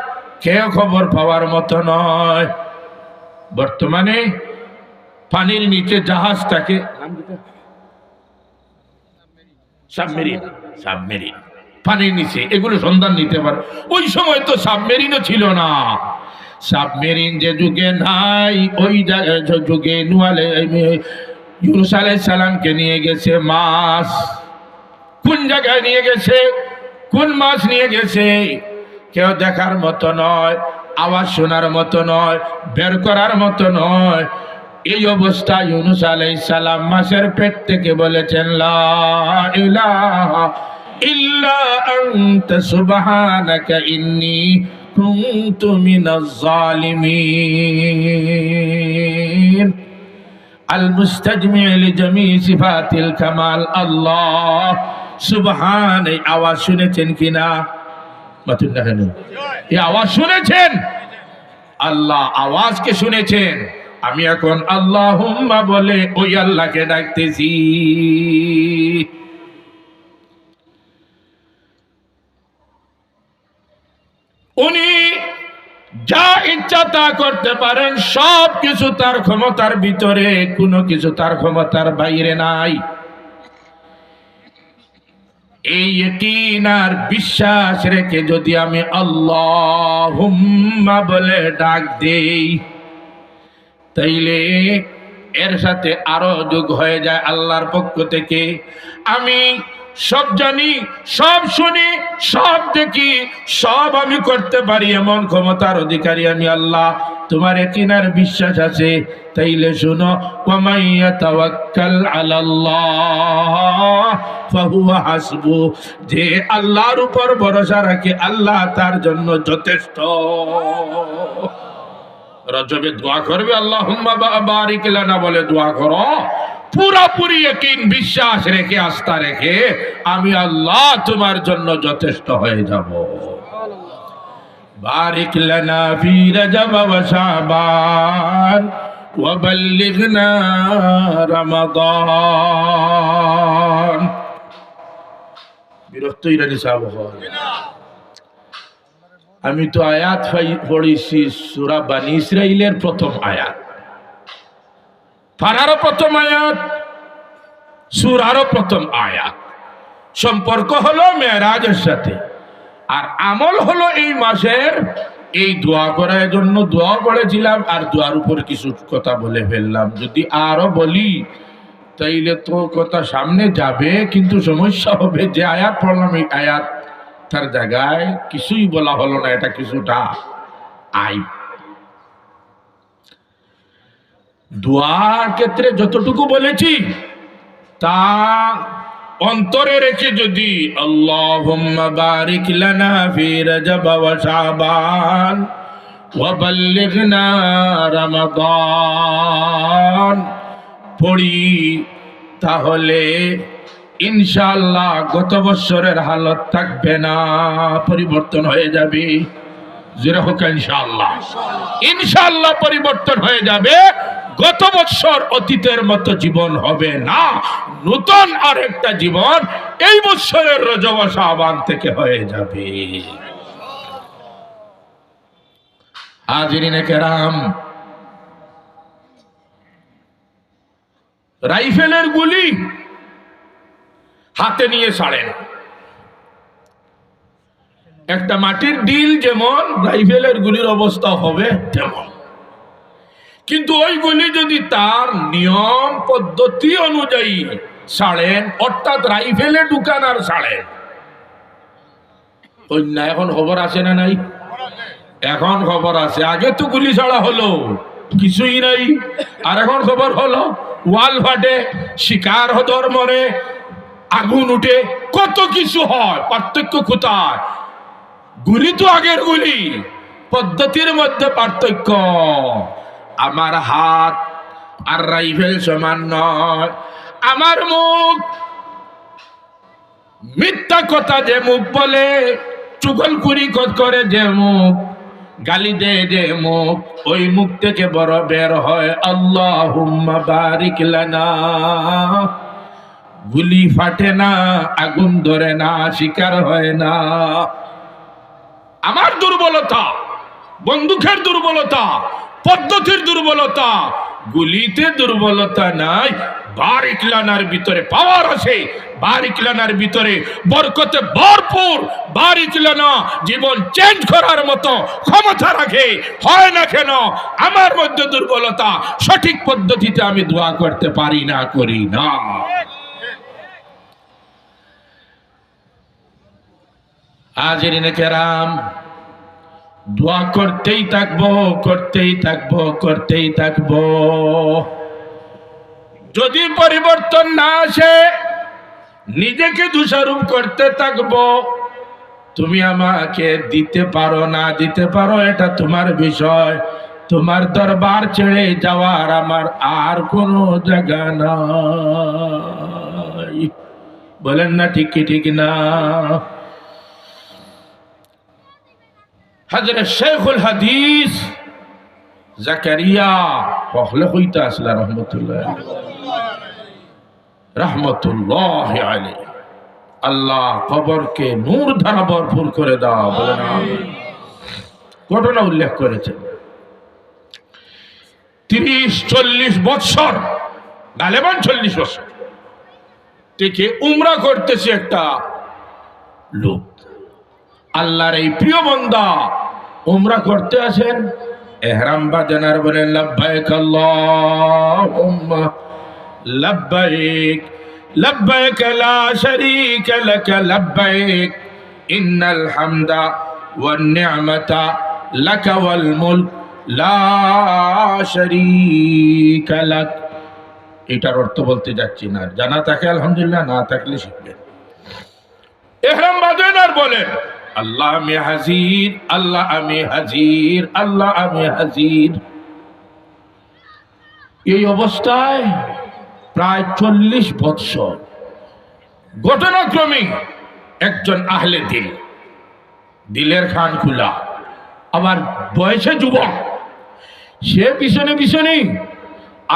কেউ খবর পাওয়ার মতো নয়। বর্তমানে পানির নিচে জাহাজ থাকে, সাবমেরিন, সাবমেরিন পানির নিচে, এগুলো সন্ধান নিতে পারে। ওই সময় তো সাবমেরিনও ছিল না। সাবমেরিন যে যুগে নাই, ওই যুগে ইউনূস আলাইহিস সালামকে নিয়ে গেছে মাছ। কোন জায়গায় নিয়ে গেছে, কোন মাছ নিয়ে গেছে কেউ দেখার মতো নয়, আওয়াজ শোনার মতো নয়, বের করার মতো নয়। এই অবস্থা ইউনূস আলাইহিস সালাম মাছের পেট থেকে বলেছেন, লা ইলাহা ইল্লা আনতা সুবহানাকা ইন্নী কুনতু মিনাজ জালিমিন। আল মুস্তাজমি লিজামি সিফাতিল কামাল আল্লাহ সুবহান। এই আওয়াজ শুনেছেন কিনা? মাতুন না কেন? এই আওয়াজ শুনেছেন? আল্লাহ আওয়াজকে শুনেছেন। আমি এখন আল্লাহুম্মা বলে ওই আল্লাহকে ডাকতেছি। উনি যা ইচ্ছা তা করতে পারেন, সব কিছু তার ক্ষমতার ভিতরে, কোনো কিছু তার ক্ষমতার বাইরে নাই। এই ইয়াকিন আর বিশ্বাস রেখে যদি আমি আল্লাহুম্মা বলে ডাক দেই, তাইলে এর সাথে আরো যোগ হয়ে যায় আল্লাহর পক্ষ থেকে। আমি সব জানি, সব শুনি, সব দেখি, সব আমি করতে পারি, এমন ক্ষমতার অধিকারী আমি আল্লাহ। তোমার ইয়াকিনার বিশ্বাস আছে, তাইলে শুনো, ওয়া মাইয়া তাওয়াক্কাল আলাল্লাহ ফাহুয়া হাসবু। যে আল্লাহর উপর ভরসা রাখে, আল্লাহ তার জন্য যথেষ্ট। রজবে দোয়া করবে আল্লাহুম্মা বারিক লানা বলে দোয়া করো, পুরাপুরি ইয়াকিন বিশ্বাস রেখে, আস্থা রেখে, আমি আল্লাহ তোমার জন্য যথেষ্ট হয়ে যাব। বারিক লানা ফি রজব ওয়া শাবান ওয়া বাল্লিগনা রমাদান। বিরক্ত ইরানি সাহেব, আমি তো আয়াত পড়েছি সূরা বানী ইসরাঈলের প্রথম আয়াত, পারারও প্রথম আয়াত, সূরারও প্রথম আয়াত। সম্পর্ক হলো মেরাজের সাথে, আর আমল হলো এই মাসের এই দোয়া করার জন্য দোয়া পড়েছিলাম, আর দোয়ার উপর কিছু কথা বলে ফেললাম। যদি আরো বলি তাইলে তো কথা সামনে যাবে, কিন্তু সমস্যা হবে যে আয়াত পড়লাম এই আয়াত তার জায়গায় কিছুই বলা হলো না, এটা কিছুটা আইব। দোয়ার ক্ষেত্রে যতটুকু বলেছি তা অন্তরে রেখে যদি আল্লাহুম্মা বারিক লানা ফি রজব ওয়া শাবান ওয়া বাল্লিগনা রমাদান পড়ি, তাহলে ইনশাআল্লাহ গত বছরের হালত থাকবে না, পরিবর্তন হয়ে যাবে। জোরে হোক ইনশাআল্লাহ। ইনশাআল্লাহ পরিবর্তন হয়ে যাবে। গত বছর অতীতের মতো জীবন হবে না, নতুন আর একটা জীবন এই বছরের রজব ও শাবান থেকে হয়ে যাবে। হাজিরিনে কেরাম, রাইফেলের গুলি হাতে নিয়ে ছাড়েন, একটা মাটির ডিল যেমন রাইফেলের গুলির অবস্থা হবে তেমন। কিন্তু ওই গুলি যদি তার নিয়ম পদ্ধতি অনুযায়ী ছাড়েন, অর্থাৎ রাইফেলে ঢুকান আর ছাড়েন, কন্যা এখন খবর আছে না নাই? এখন খবর আছে। আগে তো গুলি ছাড়া হলো কিছুই নাই, আর এখন খবর হলো ওয়াল ফাটে, শিকার হদর মরে, আগুন উঠে, কত কিছু হয়। পার্থক্য কোথায়? গুলি তো আগের গুলি, পদ্ধতির মধ্যে পার্থক্য। আমার হাত আর রাইফেল সমান নয়। আমার মুখ, মিথ্যা কথা যে মুখ বলে, চুগলখুরি করে যে মুখ, গালি দেয় যে মুখ, ওই মুখ থেকে বড় বের হয় আল্লাহুম্মা বারিক লানা। গুলি ফাটে না, আগুন ধরে না, শিকার হয় না। আমার দুর্বলতা, বন্দুকের দুর্বলতা, পদ্ধতির দুর্বলতা, গুলিতে দুর্বলতা নাই। বারিক লানার ভিতরে পাওয়ার আছে, বারিক লানার ভিতরে বরকতে ভরপুর। বারিক লানা জীবন চেঞ্জ করার মতো ক্ষমতা রাখে। হয় না কেন? আমার মধ্যে দুর্বলতা, সঠিক পদ্ধতিতে আমি দোয়া করতে পারি না, করি না। হাজিরিনে কেরাম, দোয়া করতেই থাকবো, করতেই থাকবো, করতেই থাকবো। যদি পরিবর্তন না আসে, নিজেকে দোষারোপ করতে থাকবো। তুমি আমাকে দিতে পারো না দিতে পারো, এটা তোমার বিষয়। তোমার দরবার ছেড়ে যাওয়ার আমার আর কোনো জায়গা নাই। বলেন না ঠিক কি ঠিক না? হযরত শেখুল হাদিস জাকারিয়া ফখলে হইতা আসলা রহমতুল্লাহ আলাইহি, আল্লাহ কবরকে নূর দ্বারা ভরপুর করে দাও। বলেন আমিন। ঘটনা উল্লেখ করেছেন, 30-40 বছর, গালেবান 40 বছর থেকে উমরা করতেছে একটা লোক। আল্লাহর এই প্রিয় বান্দা উমরা করতে আসেন, ইহরাম বাজানার বলেন লাব্বাইক আল্লাহুম্মা লাব্বাইক, লাব্বাইক লা শারীকা লাক লাব্বাইক, ইন্নাল হামদা ওয়ান নি'মাতা লাক ওয়াল মুলক লা শারীকা লাক। এটার অর্থ বলতে যাচ্ছি না, জানা থাকে আলহামদুলিল্লাহ, না থাকলে শিখবেন। ইহরাম বাজানার বলেন আল্লাহ আমি হাজির, আল্লাহ আমি হাজির, আল্লাহ আমি হাজির। এই অবস্থায় প্রায় 40 বছর। ঘটনাক্রমে একজন আহলে দিল, দিলের খান খুলা, আবার বয়সে যুবক, সে পিছনে পিছনে,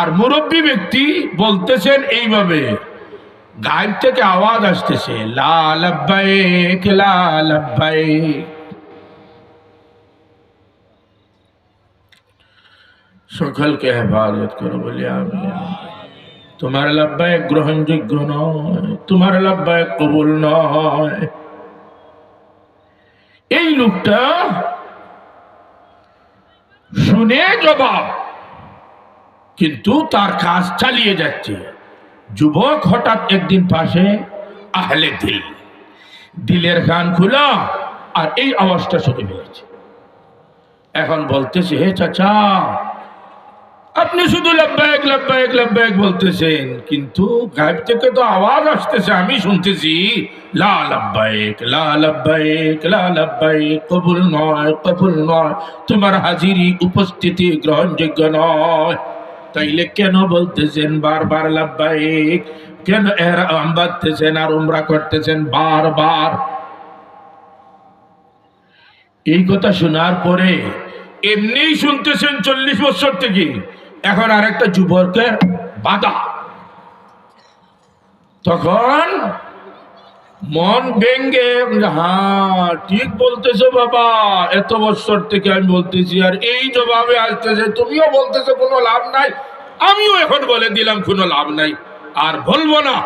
আর মুরব্বী ব্যক্তি বলতেছেন এইভাবে, গায়েব থেকে আওয়াজ আসতেছে লা লাব্বাইক লা লাব্বাইক। সকলকে হেফাজত করো বলি আমি। তোমার লাব্বাইক গ্রহণযোগ্য নয়, তোমার লাব্বাইক কবুল নয়। এই লোকটা শুনে জবাব, কিন্তু তার কাজ চালিয়ে যাচ্ছে। যুবক হঠাৎ একদিন পাশে আহলে দিল, দিলের গান খোলা, আর এই আওয়াজটা শুনে ফেলেছে। এখন বলতেছে, হে চাচা, আপনি শুধু লাব্বাইক লাব্বাইক লাব্বাইক বলতেছেন, কিন্তু গায়েব থেকে তো আওয়াজ আসতেছে, আমি শুনতেছি লা লাব্বাইক লা লাব্বাইক লা লাব্বাইক, কবুল নয়, কবুল নয়, তোমার হাজিরি উপস্থিতি গ্রহণযোগ্য নয়। তাইলে কেন বলতেছেন বারবার লাব্বাইক? কেন ইহরাম বাঁধতেছেন আর উমরা করতেছেন বারবার? এই কথা শোনার পরে এমনিই শুনতেছেন 40 বছর থেকে, এখন আরেকটা যুবকের বাধা। তখন মন ভেঙ্গে, হ্যাঁ ঠিক বলতেছো বাবা, এত বছর থেকে আমি বলতেছি, আর এই জবাবে আসতেছে, তুমিও বলতেছো কোনো লাভ নাই, আমিও এখন বলে দিলাম কোনো লাভ নাই, আর বলবো না।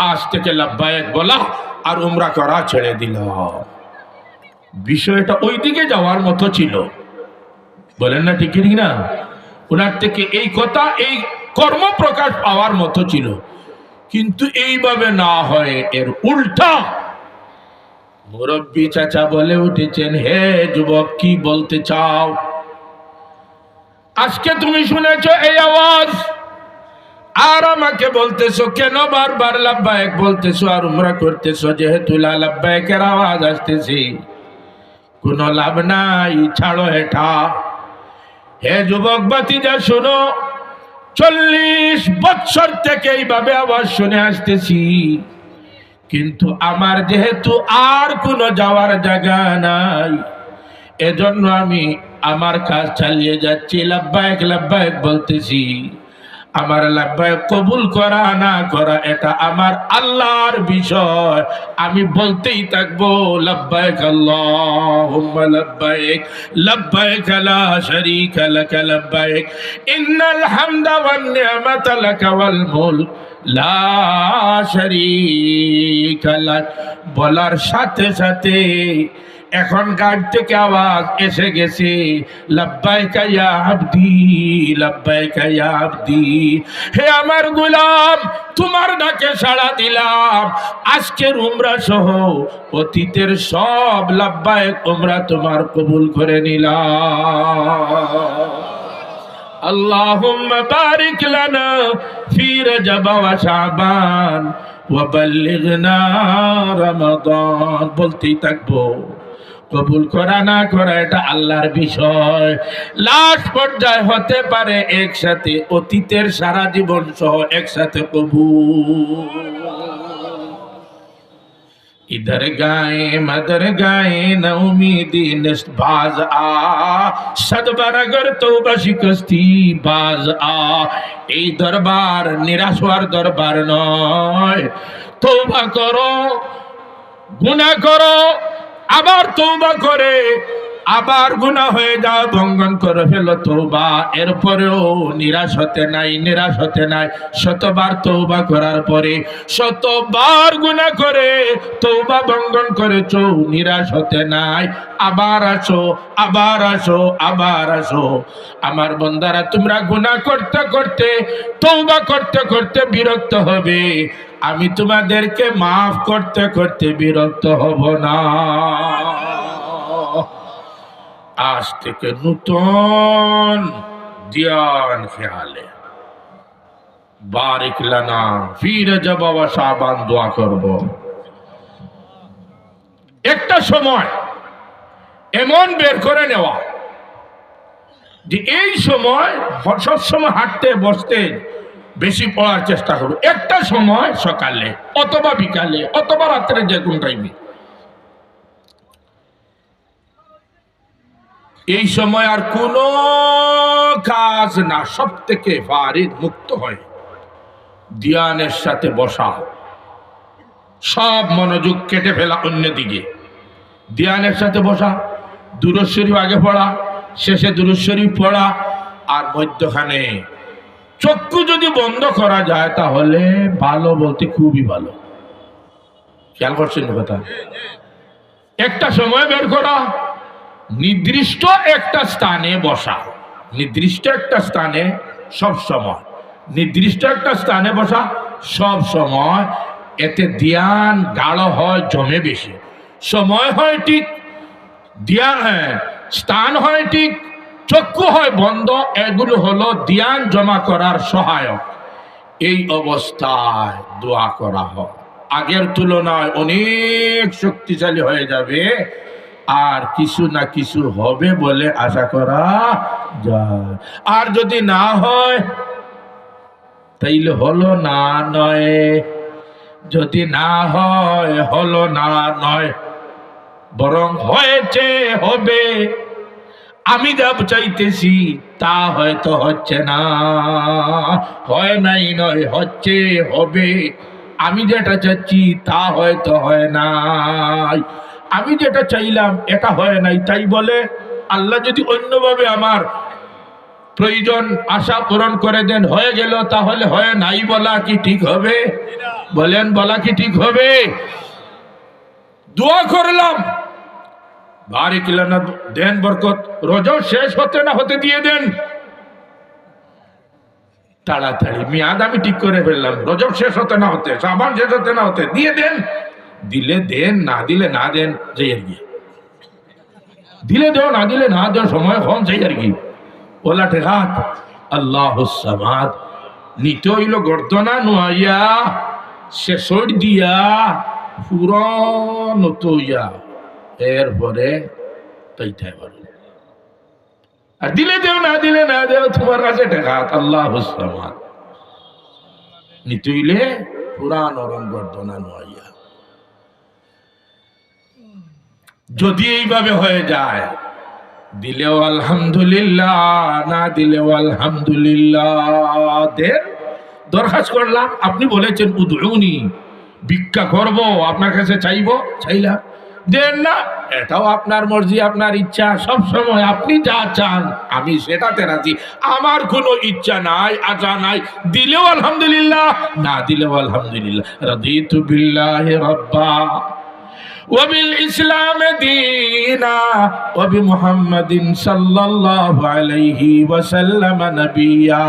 আজ থেকে লাব্বাইক বলা আর উমরা করা ছেড়ে দিলাম। বিষয়টা ওই দিকে যাওয়ার মতো ছিল, বলেন না ঠিক না? ওনার থেকে এই কথা, এই কর্ম প্রকাশ পাওয়ার মতো ছিল, কিন্তু এইভাবে না হয় এর উল্টা। মুরব্বী চাচা বলে উঠেছেন, হে যুবক, কি বলতে চাও? আজকে তুমি শুনেছ এই আওয়াজ, আর আমাকে বলতেছো কেন বারবার লাব্বাইক বলতেছো আর উমরা করতেছো, যেহেতু লাব্বাইকের আওয়াজ আসতেছে, কোনো লাভ নাই, ছাড়ো এটা। হে যুবক বাতিজা শোনো, 40 বছর থেকে এইভাবে আওয়াজ শুনে আসতেছি, কিন্তু আমার যেহেতু আর কোনো যাওয়ার জায়গা নাই, এজন্য আমি আমার কাজ চালিয়ে যাচ্ছি, লাব্বাইক লাব্বাইক বলতেছি। আমার লাব্বাইক কবুল করা না করা এটা আমার আল্লাহর বিষয়, আমি বলতেই থাকবো লাব্বাইক আল্লাহুম্মা লাব্বাইক, লাব্বাইক লা শারীকা লাক লাব্বাইক, ইন্নাল হামদা ওয়ান নি'মাতা লাক ওয়াল মুলক লা শারীকা লাক। বলার সাথে সাথে এখন গাড় থেকে আওয়াজ এসে গেছে, লাব্বাইকা ইয়া আবদি, লাব্বাইকা ইয়া আবদি, হে আমার গোলাম, তোমার ডাকে সাড়া দিলাম। আজকের উমরা সহ অতীতের সব লাব্বাইক উমরা তোমার কবুল করে নিলাম। আল্লাহুম্মা বারিক লানা ফি রজব ওয়া শাবান ওয়া বাল্লিগনা রমাদান। বলতেই থাকবো, কবুল করা না করা এটা আল্লাহর বিষয়। লাস্ট পর্যায়ে হতে পারে একসাথে অতীতের সারা জীবন সহ একসাথে কবুল। इधर गाए मदर गाए न उम्मीदी निस्त बाज आ, सदबर अगर तौबा शिकस्ती बाज आ। এই দরবার নিরাশ হওয়ার দরবার নয়। তওবা করো, গুনাহ করো, আবার তওবা করে আবার গুনাহ হয়ে যাও, ভঙ্গন করে ফেলো তওবা, এরপরেও নিরাশ হতে নাই, নিরাশ হতে নাই। শতবার তওবা করার পরে, শতবার গুনাহ করে তওবা ভঙ্গন করেছো, নিরাশ হতে নাই, আবার আসো, আবার আসো, আবার আসো। আমার বান্দারা, তোমরা গুনাহ করতে করতে, তওবা করতে করতে বিরক্ত হবে, আমি তোমাদেরকে মাফ করতে করতে বিরক্ত হব না। আজ থেকে নতুন ধ্যান খেয়ালে বারিক লানা ফি রজব ওয়া শাবান দোয়া করব। একটা সময় এমন বের করে নেওয়া যে এই সময় সবসময় হাঁটতে বসতে বেশি পড়ার চেষ্টা করব। একটা সময় সকালে অথবা বিকালে অথবা রাত্রে, যে কোন টাইমে, এই সময় আর কোনো কাজ না, সব থেকে ফারিগ মুক্ত হয় ধ্যানের সাথে বসা, সব মনোযোগ কেটে ফেলা অন্যদিকে, ধ্যানের সাথে বসা, দুরূদ শরীফ আগে পড়া, শেষে দুরূদ শরীফ পড়া, আর মধ্যখানে চক্ষু যদি বন্ধ করা যায় তাহলে ভালো, বলতে খুবই ভালো। খেয়াল করছেন কথা? একটা সময় বের করা, নির্দিষ্ট একটা স্থানে বসা, নির্দিষ্ট একটা স্থানে সব সময়, নির্দিষ্ট একটা স্থানে বসা সব সময়, এতে ধ্যান গাঢ় হয়, জমে বেশি, সময় হয় ঠিক, ধ্যান স্থান হয় ঠিক, চক্ষু হয় বন্ধ, এগুলো হলো ধ্যান জমা করার সহায়ক। এই অবস্থায় দোয়া করা হয়, আগের তুলনায় অনেক শক্তিশালী হয়ে যাবে, আর কিছু না কিছু হবে বলে আশা করা যায়। আর যদি না হয় তাইলে হলো না নয়, যদি না হয় হলো না নয়, বরং হয়েছে হবে। আমি যা চাইতেছি তা হয়তো হচ্ছে না, হয় নাই নয়, হচ্ছে হবে। আমি যেটা চাচ্ছি তা হয়তো হয় নাই, আমি যেটা চাইলাম এটা হয় নাই, তাই বলে আল্লাহ যদি অন্যভাবে আমার প্রয়োজন আশা পূরণ করে দেন, হয়ে গেল, তাহলে হয় নাই বলা কি ঠিক হবে? বলেন, বলা কি ঠিক হবে? দোয়া করলাম, বারিক লানা, দেন বরকত, রোজা শেষ হতে না হতে দিয়ে দেন, তাড়াতাড়ি মেয়াদ আমি ঠিক করে ফেললাম, রজব শেষ হতে না হতে, শাবান শেষ হতে না হতে দিয়ে দেন। দিলে দেন, না দিলে না দেন, যাই আর কি, দিলে দেও, না দিলে না দেও, সময় কম, যাই আর কি। ওলা ঠেকাত আল্লাহুস সামাদ নিতে হইল গর্দনা নোয়াইয়া শেষর দিয়া পুরনো তৈয়া এরপরে তৈতাই পারো। আর দিলে দেও না দিলে না দেও তোমার কাছে টেকাত আল্লাহ হুসলামাত নিতে হইলে পুরা নরম গর্দনা নোয়াইয়া। যদি এইভাবে হয়ে যায় দিলেও আলহামদুলিল্লাহ না দিলেও আলহামদুলিল্লাহ দেন। দরখাস্ত করলাম, আপনি বলেছেন উদউনি ভিক্ষা করব, আপনার কাছে চাইবো, চাইলাম, দেন না, এটাও আপনার মর্জি, আপনার ইচ্ছা। সব সময় আপনি যা চান আমি সেটাতে রাজি, আমার কোনো ইচ্ছা নাই, আশা নাই। দিলেও আলহামদুলিল্লাহ, না দিলেও আলহামদুলিল্লাহ। রাদিতু বিল্লাহি রাব্বা وبالإسلام دينا وبمحمد صلى الله عليه وسلم نبيا।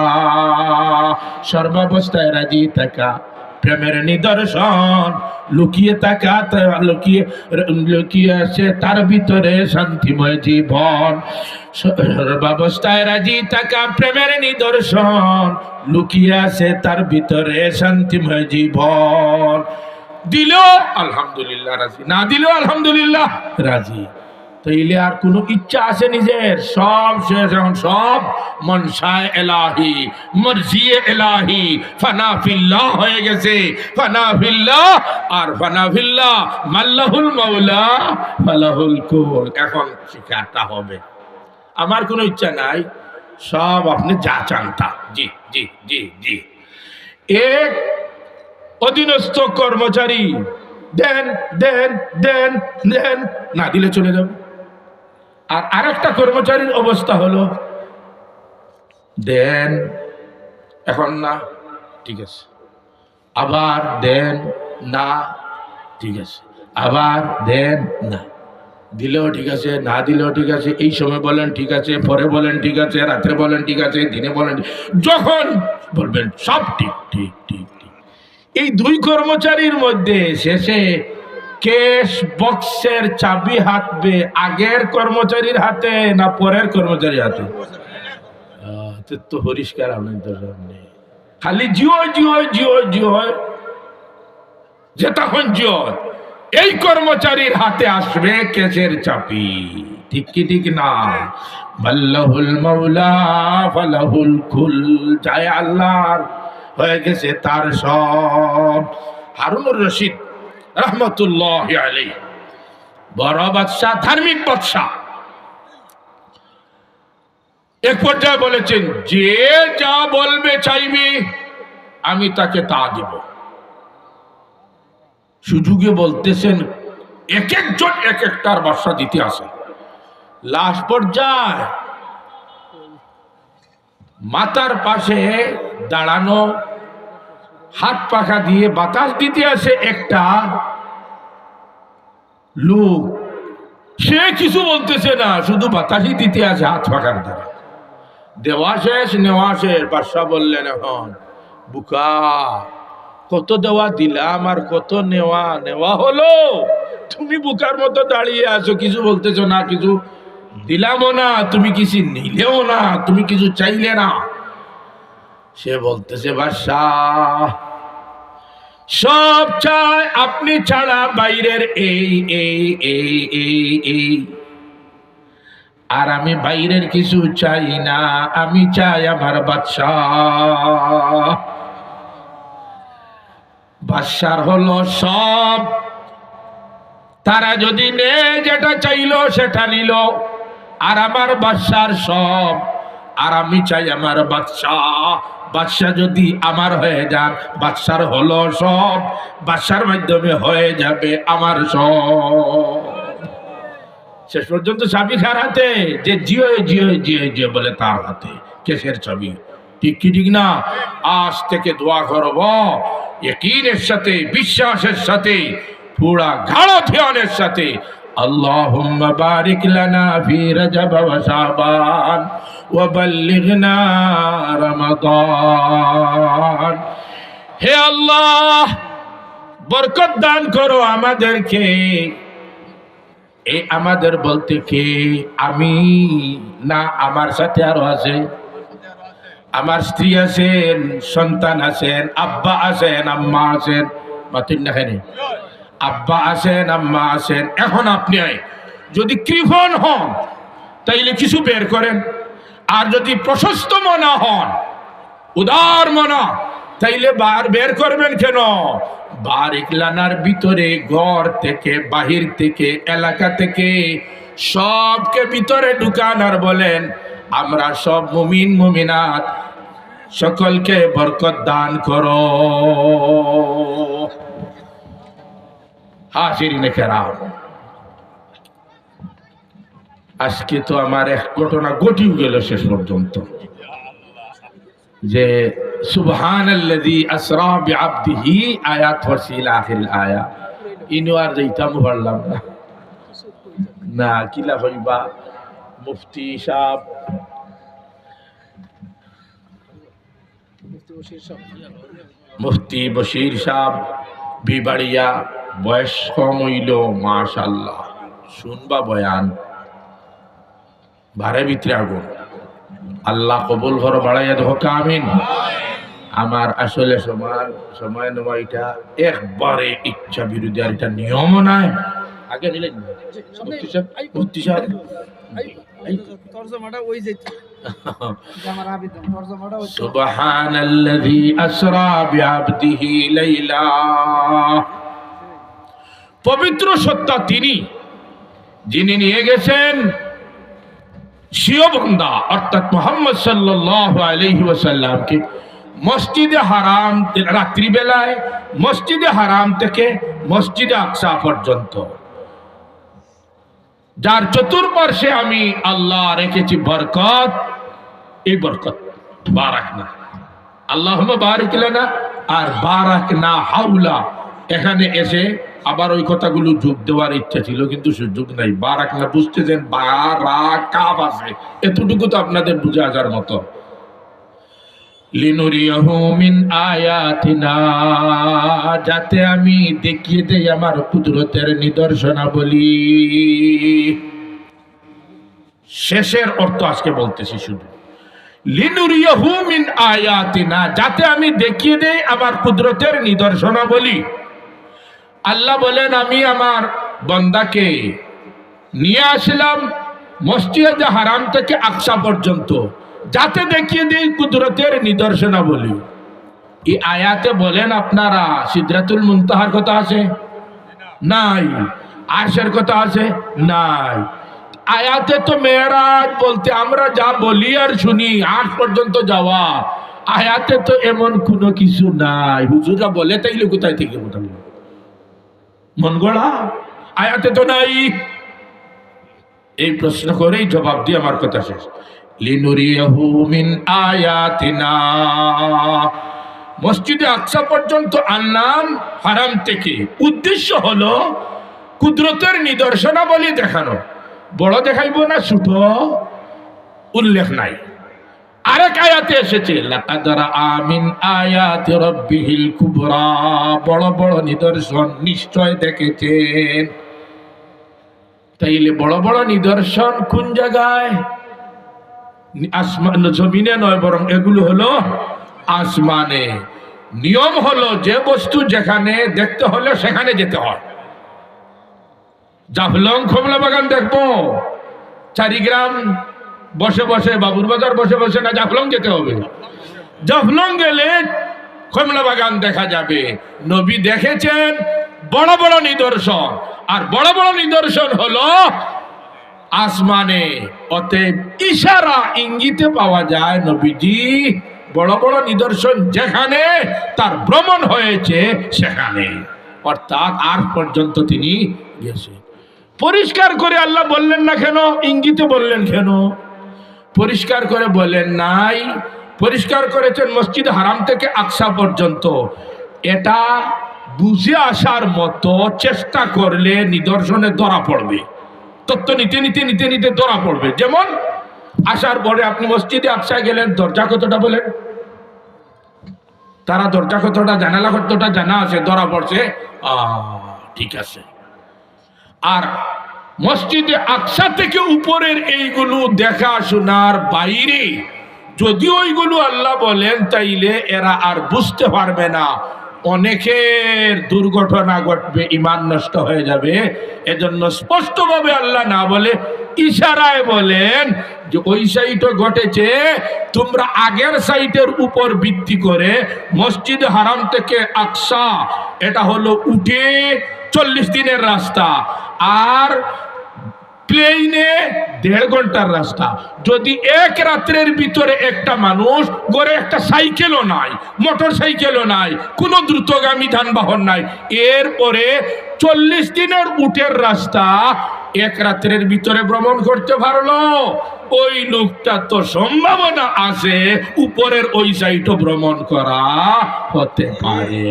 সর্বাবস্থায় রাজি থাকা প্রেমের নিদর্শন, লুকিয়ে থাকা লুকিয়ে আছে তার ভিতরে শান্তিময় জীবন। সর্বাবস্থায় রাজি থাকা প্রেমের নিদর্শন, লুকিয়ে আছে তার ভিতরে শান্তিময় জীবন। দিলেও আলহামদুলিল্লাহ রাজি, না দিলেও আলহামদুলিল্লাহ রাজি। তাইলে আর কোনো ইচ্ছা আছে নিজের? সব শেষ, এখন সব মনসায় এলাহি, মর্জিয়ে এলাহি, ফানা ফিল্লাহ হয়ে গেছে। ফানা ফিল্লাহ আর ফানা ফিল্লাহ মাল্লাহুল মাওলা ফালাহুল কুল। এখন শিকারটা হবে, আমার কোনো ইচ্ছা নাই, সব আপনি যা চান তা। জি জি জি জি। এক অধীনস্থ কর্মচারী দেন দেন দেন দেন, না দিলে চলে যাবে। আর আরেকটা কর্মচারীর অবস্থা হলো দেন, এখন না, ঠিক আছে, আবার দেন, না, ঠিক আছে, আবার দেন, না, দিলেও ঠিক আছে, না দিলেও ঠিক আছে। এই সময় বলেন ঠিক আছে, পরে বলেন ঠিক আছে, রাত্রে বলেন ঠিক আছে, দিনে বলেন, যখন বলবেন সব ঠিক ঠিক ঠিক। এই দুই কর্মচারীর মধ্যে শেষে ক্যাশ বক্সের চাবি হাতবে আগের কর্মচারীর হাতে না পরের কর্মচারীর হাতে? তো পরিষ্কার আপনাদের সামনে খালি জিও জিও জিও জিও, যেটা হন জিও, এই কর্মচারীর হাতে আসবে ক্যাশের চাবি। ঠিক কি ঠিক না? মাল্লাহুল মাওলা ফালাহুল কুল, যায় আল্লাহর, হয়ে গেছে তার সব। হারুনুর রশিদ রহমতুল্লাহ আলাইহি বড় বাদশাহ, ধার্মিক বাদশাহ, এক পর্যায়ে বলেছেন যে যা বলবে চাইবে আমি তাকে তা দিব। সুযোগে বলতেছেন এক একজন এক একটার বাদশা দিতে আসে। লাস্ট পর্যায়ে মাথার পাশে দাঁড়ানো, হাত পাখা দিয়ে বাতাস দিতে আসে একটা লোক, সে কিছু বলতেছে না, শুধু বাতাসই দিতে আসে হাত পাখার দ্বারা। দেওয়া শেষ, নেওয়া শেষ। বাদশাহ বললেন এখন বুকা, কত দেওয়া দিলাম আর কত নেওয়া নেওয়া হলো, তুমি বুকার মতো দাঁড়িয়ে আছো, কিছু বলতেছো না, কিছু দিলামও না, তুমি কিছু নিলেও না, তুমি কিছু চাইলে না। সে বলতেছে বাদশাহ সব চাই আপনি ছাড়া বাইরের এই এই এই এই এই, আর আমি বাইরের কিছু চাই না, আমি চাই আমার বাদশাহ। বাদশার হলো সব, তারা যদি নে যেটা চাইলো সেটা নিল, আর আমার বাদশার সব, আর আমি চাই আমার বাদশাহ। বাদশাহ যদি আমার হয়ে যান, বাদশার হলো সব, বাদশার মাধ্যমে হয়ে যাবে আমার সব। শেষ পর্যন্ত চাবি কার হাতে? যে জিও জিও জিও জিও বলে তার হাতে কেসের চাবি। ঠিক কি ঠিক না? আজ থেকে দোয়া করব ইয়াকিনের সাথে, বিশ্বাসের সাথে, পুরা গাঢ় ধ্যানের সাথে, আল্লাহুম্মা বারিক লানা ফি রজব ওয়া শাবান ওয়া বাল্লিগনা রমাদান। হে আল্লাহ, বরকত দান করো আমাদেরকে। এই আমাদের বলতে কে? আমি না আমার সাথে আরো আছে? আমার স্ত্রী আছেন, সন্তান আছেন, আব্বা আছেন, আম্মা আছেন, মাতিন না খানি, আব্বা আছেন, আম্মা আছেন। এখন আপনি যদি কৃপণ হন তাইলে কিছু বের করেন, আর যদি প্রশস্ত মনা হন, উদার মনা, তাইলে বার বের করবেন কেন? বারিকলানার ভিতরে ঘর থেকে, বাহির থেকে, এলাকা থেকে সবকে ভিতরে ঢুকান আর বলেন, আমরা সব মুমিন মুমিনাত, সকলকে বরকত দান করো। হাজিরিনে কেরাম, আজকে তো আমার এক ঘটনা ঘটিও গেল শেষ পর্যন্ত, যে সুবহানাল্লাযী আসরা বিআবদিহি আয়াত ওয়াসিল আখির আয়া, ইনো আর যাইতাম পারলাম না। না কিলা হইবা, মুফতি সাহেব, মুফতি বশির সাহেব বিবাড়িয়া, বয়স কম হইল, মাশাআল্লাহ, শুনবা বয়ান, বারে ভিতরে আগুন। আল্লাহ কবুল করো, বাড়াইয়া দেখো, আমিন। আমার আসলে সময় নেওয়া এটা একবারে ইচ্ছা বিরোধী, আর এটা নিয়মও নাই। আগে নিলেন মুফতি সাহেব, সুবহানাল্লাযী আসরা বিআবদিহি লাইলা, পবিত্র সত্তা তিনি, যিনি নিয়ে গেছেন স্বীয় বান্দা অর্থাৎ মুহাম্মদ সাল্লাল্লাহু আলাইহি ওয়াসাল্লামকে মসজিদে হারাম, রাত্রিবেলায় মসজিদে হারাম থেকে মসজিদে আকসা পর্যন্ত, যার চতুর্পার্শ্বে আমি আল্লাহ রেখেছি বরকত। এই বরকত বারাক না, আল্লাহুম্মা বারিক লানা আর বারাক না হাওলা, এখানে এসে আবার ওই কথাগুলো যোগ দেওয়ার ইচ্ছা ছিল, কিন্তু সুযোগ নাই। বারাক না বুঝতেছেন, বারাকাব আছে, এতটুকু তো আপনাদের বুঝে আসার মতো। লিনুরিয়াহু মিন আয়াতিনা, যাতে আমি দেখিয়ে দেই আমার কুদরতের নিদর্শনাবলী। শেষের অর্থ আজকে বলতেছি শুধু, লিনুরিয়াহু মিন আয়াতিনা, যাতে আমি দেখিয়ে দেই আমার কুদরতের নিদর্শনাবলী। আল্লাহ বলেন, আমি আমার বান্দাকে নিয়ে আসলাম মসজিদে হারাম থেকে আকসা পর্যন্ত, যাতে দেখিয়ে দেই কুদরতের নিদর্শনাবলী। এই আয়াতে বলেন আপনারা সিদরাতুল মুনতাহার কথা আছে? নাই। আরশের কথা আছে? নাই। আয়াতে তো মেরাজ বলতে আমরা যা বলি আর শুনি, আজ পর্যন্ত যাওয়া, আয়াতে তো এমন কোনো কিছু নাই। হুজুররা বলে, তাইলে কোথায় থেকে কোথায় মন গড়া? আয়াতে তো নাই। এই প্রশ্ন করেই জবাব দিয়ে আমার কথা শেষ। লিনুরিয়াহু মিন আয়াতিনা, মসজিদে আকসা পর্যন্ত আনলাম হারাম থেকে, উদ্দেশ্য হলো কুদরতের নিদর্শনাবলী দেখানো। বড় দেখাইব না ছোট উল্লেখ নাই। আরেক আয়াতে এসেছে, লাকাদ রাআ মিন আয়াতি রাব্বিহিল কুবরা, বড় বড় নিদর্শন নিশ্চয় দেখেছেন। তাইলে বড় বড় নিদর্শন কোন জায়গায়? আসমান, জমিনে নয়, বরং এগুলো হলো আসমানে। নিয়ম হলো যে বস্তু যেখানে দেখতে হলে সেখানে যেতে হয়। জাফলং কমলা বাগান দেখবো, চারিগ্রাম বসে বসে, বাবুর বাজার বসে বসে না, জাফলং যেতে হবে। জাফলং গেলে কমলা বাগান দেখা যাবে। নবী দেখেছেন বড় বড় নিদর্শন, আর বড় বড় নিদর্শন হলো আসমানে। অতএব ইশারা ইঙ্গিতে পাওয়া যায় নবীজি বড় বড় নিদর্শন যেখানে তার ভ্রমণ হয়েছে সেখানে, অর্থাৎ আর পর্যন্ত তিনি গেছেন। পরিষ্কার করে আল্লাহ বললেন না কেন? ইঙ্গিতে বললেন কেন? পরিষ্কার করে বলেন নাই। পরিষ্কার করেছেন মসজিদ হারাম থেকে আকসা পর্যন্ত। এটা বুঝে আসার মতো চেষ্টা করলে নিদর্শনে ধরা পড়বে। তত্ত্ব নিতে নিতে নিতে নিতে ধরা পড়বে। যেমন আসার পরে আপনি মসজিদে আকসায় গেলেন, দরজা কতটা বলেন? তারা দরজা কতটা, জানালা কতটা জানা আছে, ধরা পড়ছে, ঠিক আছে। আর মসজিদে আকসা থেকে উপরের এইগুলো দেখা শোনার বাইরে যদি ওইগুলো আল্লাহ বলেন তাইলে এরা আর বুঝতে পারবে না, অনেকের দুর্ঘটনা ঘটবে, ইমান নষ্ট হয়ে যাবে। এজন্য স্পষ্টভাবে আল্লাহ না বলে ইশারায় বলেন যে ওই সাইটও ঘটেছে, তোমরা আগের সাইটের উপর ভিত্তি করে মসজিদ হারাম থেকে আকসা এটা হলো উঠে 40 দিনের রাস্তা, আর প্লেনে 1.5 ঘন্টার রাস্তা। যদি এক রাত্রের ভিতরে একটা মানুষ গড়ে একটা সাইকেলও নাই, মোটর সাইকেলও নাই, কোনো দ্রুতগামী যানবাহন নাই, এরপরে 40 দিনের উটের রাস্তা এক রাত্রের ভিতরে ভ্রমণ করতে পারলো, ওই লোকটা তো সম্ভাবনা আছে উপরের ওই সাইটও ভ্রমণ করা হতে পারে।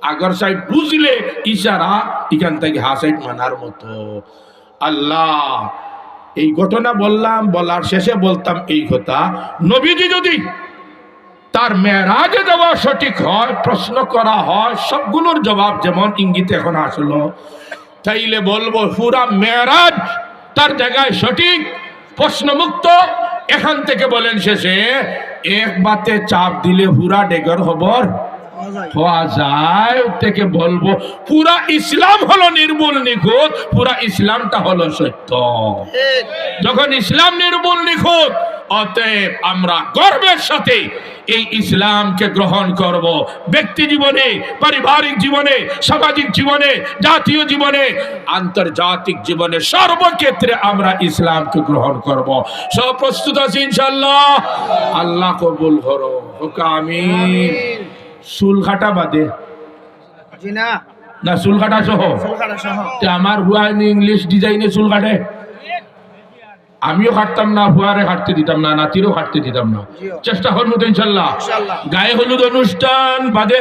আগর সাইড বুঝলে ইশারা এখান থেকে হা সাইড মানার মতো। আল্লাহ এই ঘটনা বললাম, বলার শেষে বলতাম এই কথা, নবীজি যদি তার মেরাজে যাওয়া সঠিক হয়, প্রশ্ন করা হয়, সবগুলোর জবাব যেমন ইঙ্গিত এখন আসলো, তাইলে বলবো পুরা মেরাজ তার জায়গায় সঠিক, প্রশ্নমুক্ত। এখান থেকে বলেন শেষে এক বাতে চাপ দিলে পুরা ডেগর খবর হওয়া যায়। থেকে বলবো পুরা ইসলাম হলো নির্মূল নিখুঁত, পুরা ইসলামটা হলো সত্য। যখন ইসলাম নির্মূল নিখুঁত, অতএব আমরা গর্বের সাথে এই ইসলামকে গ্রহণ করব। ব্যক্তি জীবনে, পারিবারিক জীবনে, সামাজিক জীবনে, জাতীয় জীবনে, আন্তর্জাতিক জীবনে, সর্বক্ষেত্রে আমরা ইসলামকে গ্রহণ করব। সব প্রস্তুত আছি ইনশাআল্লাহ? আল্লাহ কবুল করো, আমিন। চুল কাটা বাদে না চুল কাটা সহ? আমার হুয়া ইংলিশ ডিজাইনে চুল কাটে, আমিও কাটতাম না, হুয়ারে কাটতে দিতাম না, নাতিরও কাটতে দিতাম না। চেষ্টা করবো তো ইনশাল্লাহ। গায়ে হলুদ অনুষ্ঠান বাদে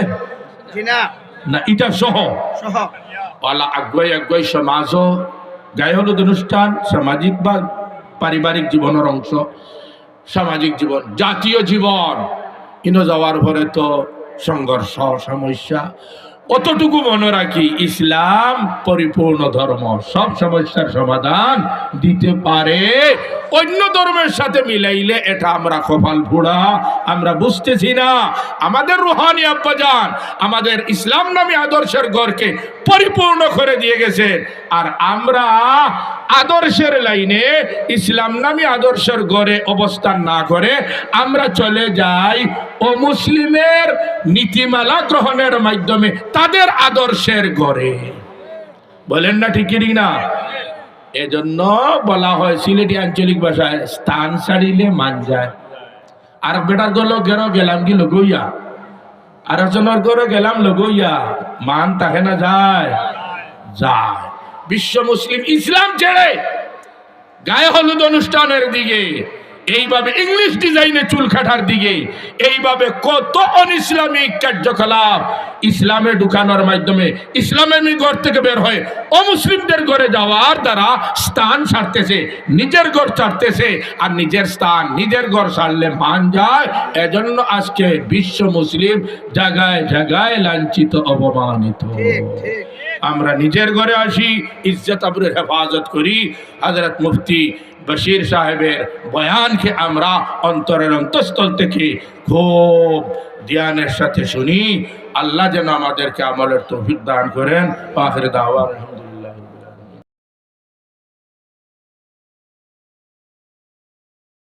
না এটা সহ আগুয়াই সমাজও গায়ে হলুদ অনুষ্ঠান সামাজিক বা পারিবারিক জীবনের অংশ। সামাজিক জীবন, জাতীয় জীবন ইনো যাওয়ার পরে তো সংঘর্ষ, সমস্যা। অতটুকু মনে রাখি, ইসলাম পরিপূর্ণ ধর্ম, সব সমস্যার সমাধান দিতে পারে। অন্য ধর্মের সাথে মিলাইলে এটা আমরা কপাল পোড়া, আমরা বুঝতেছি না। আমাদের রুহানি আব্বাজান আমাদের ইসলাম নামী আদর্শের ঘরকে পরিপূর্ণ করে দিয়ে গেছেন, আর আমরা আদর্শের লাইনে ইসলাম নামী আদর্শের ঘরে অবস্থান না করে আমরা চলে যাই অমুসলিমের নীতিমালা গ্রহণের মাধ্যমে তাদের আদর্শের ঘরে। বলেন না ঠিক না? এজন্য বলা হয় সিলেটি আঞ্চলিক ভাষায় স্থান ছাড়িলে মান যায়। আর বেটার গেল গেলাম কি লগইয়া, আর একজনের ঘরে গেলাম লগইয়া, মান তাকে না যায়? যায়। বিশ্ব মুসলিম ইসলাম ছেড়ে গায়ে হলুদ অনুষ্ঠানের দিকে, এইভাবে ইংলিশ ডিজাইনে চুল কাটার দিকে, এইভাবে কত অনইসলামিক কার্যকলাপ ইসলামে ঢুকানোর মাধ্যমে ইসলামের ঘর থেকে বের হয়ে অমুসলিমদের ঘরে যাওয়ার দ্বারা স্থান ছাড়তেছে, নিজের ঘর ছাড়তেছে। আর নিজের স্থান, নিজের ঘর ছাড়লে মান যায়। এজন্য আজকে বিশ্ব মুসলিম জায়গায় জায়গায় লাঞ্ছিত, অপমানিত। আমরা নিজের ঘরে আসি, ইজ্জত আবরুর হেফাজত করি। হযরত মুফতি বশির সাহেবের বয়ানকে আমরা অন্তরের অন্তঃস্থল থেকে খুব ধ্যানের সাথে শুনি। আল্লাহ যেন আমাদেরকে আমলের তৌফিক দান করেন। আখির দাওয়া।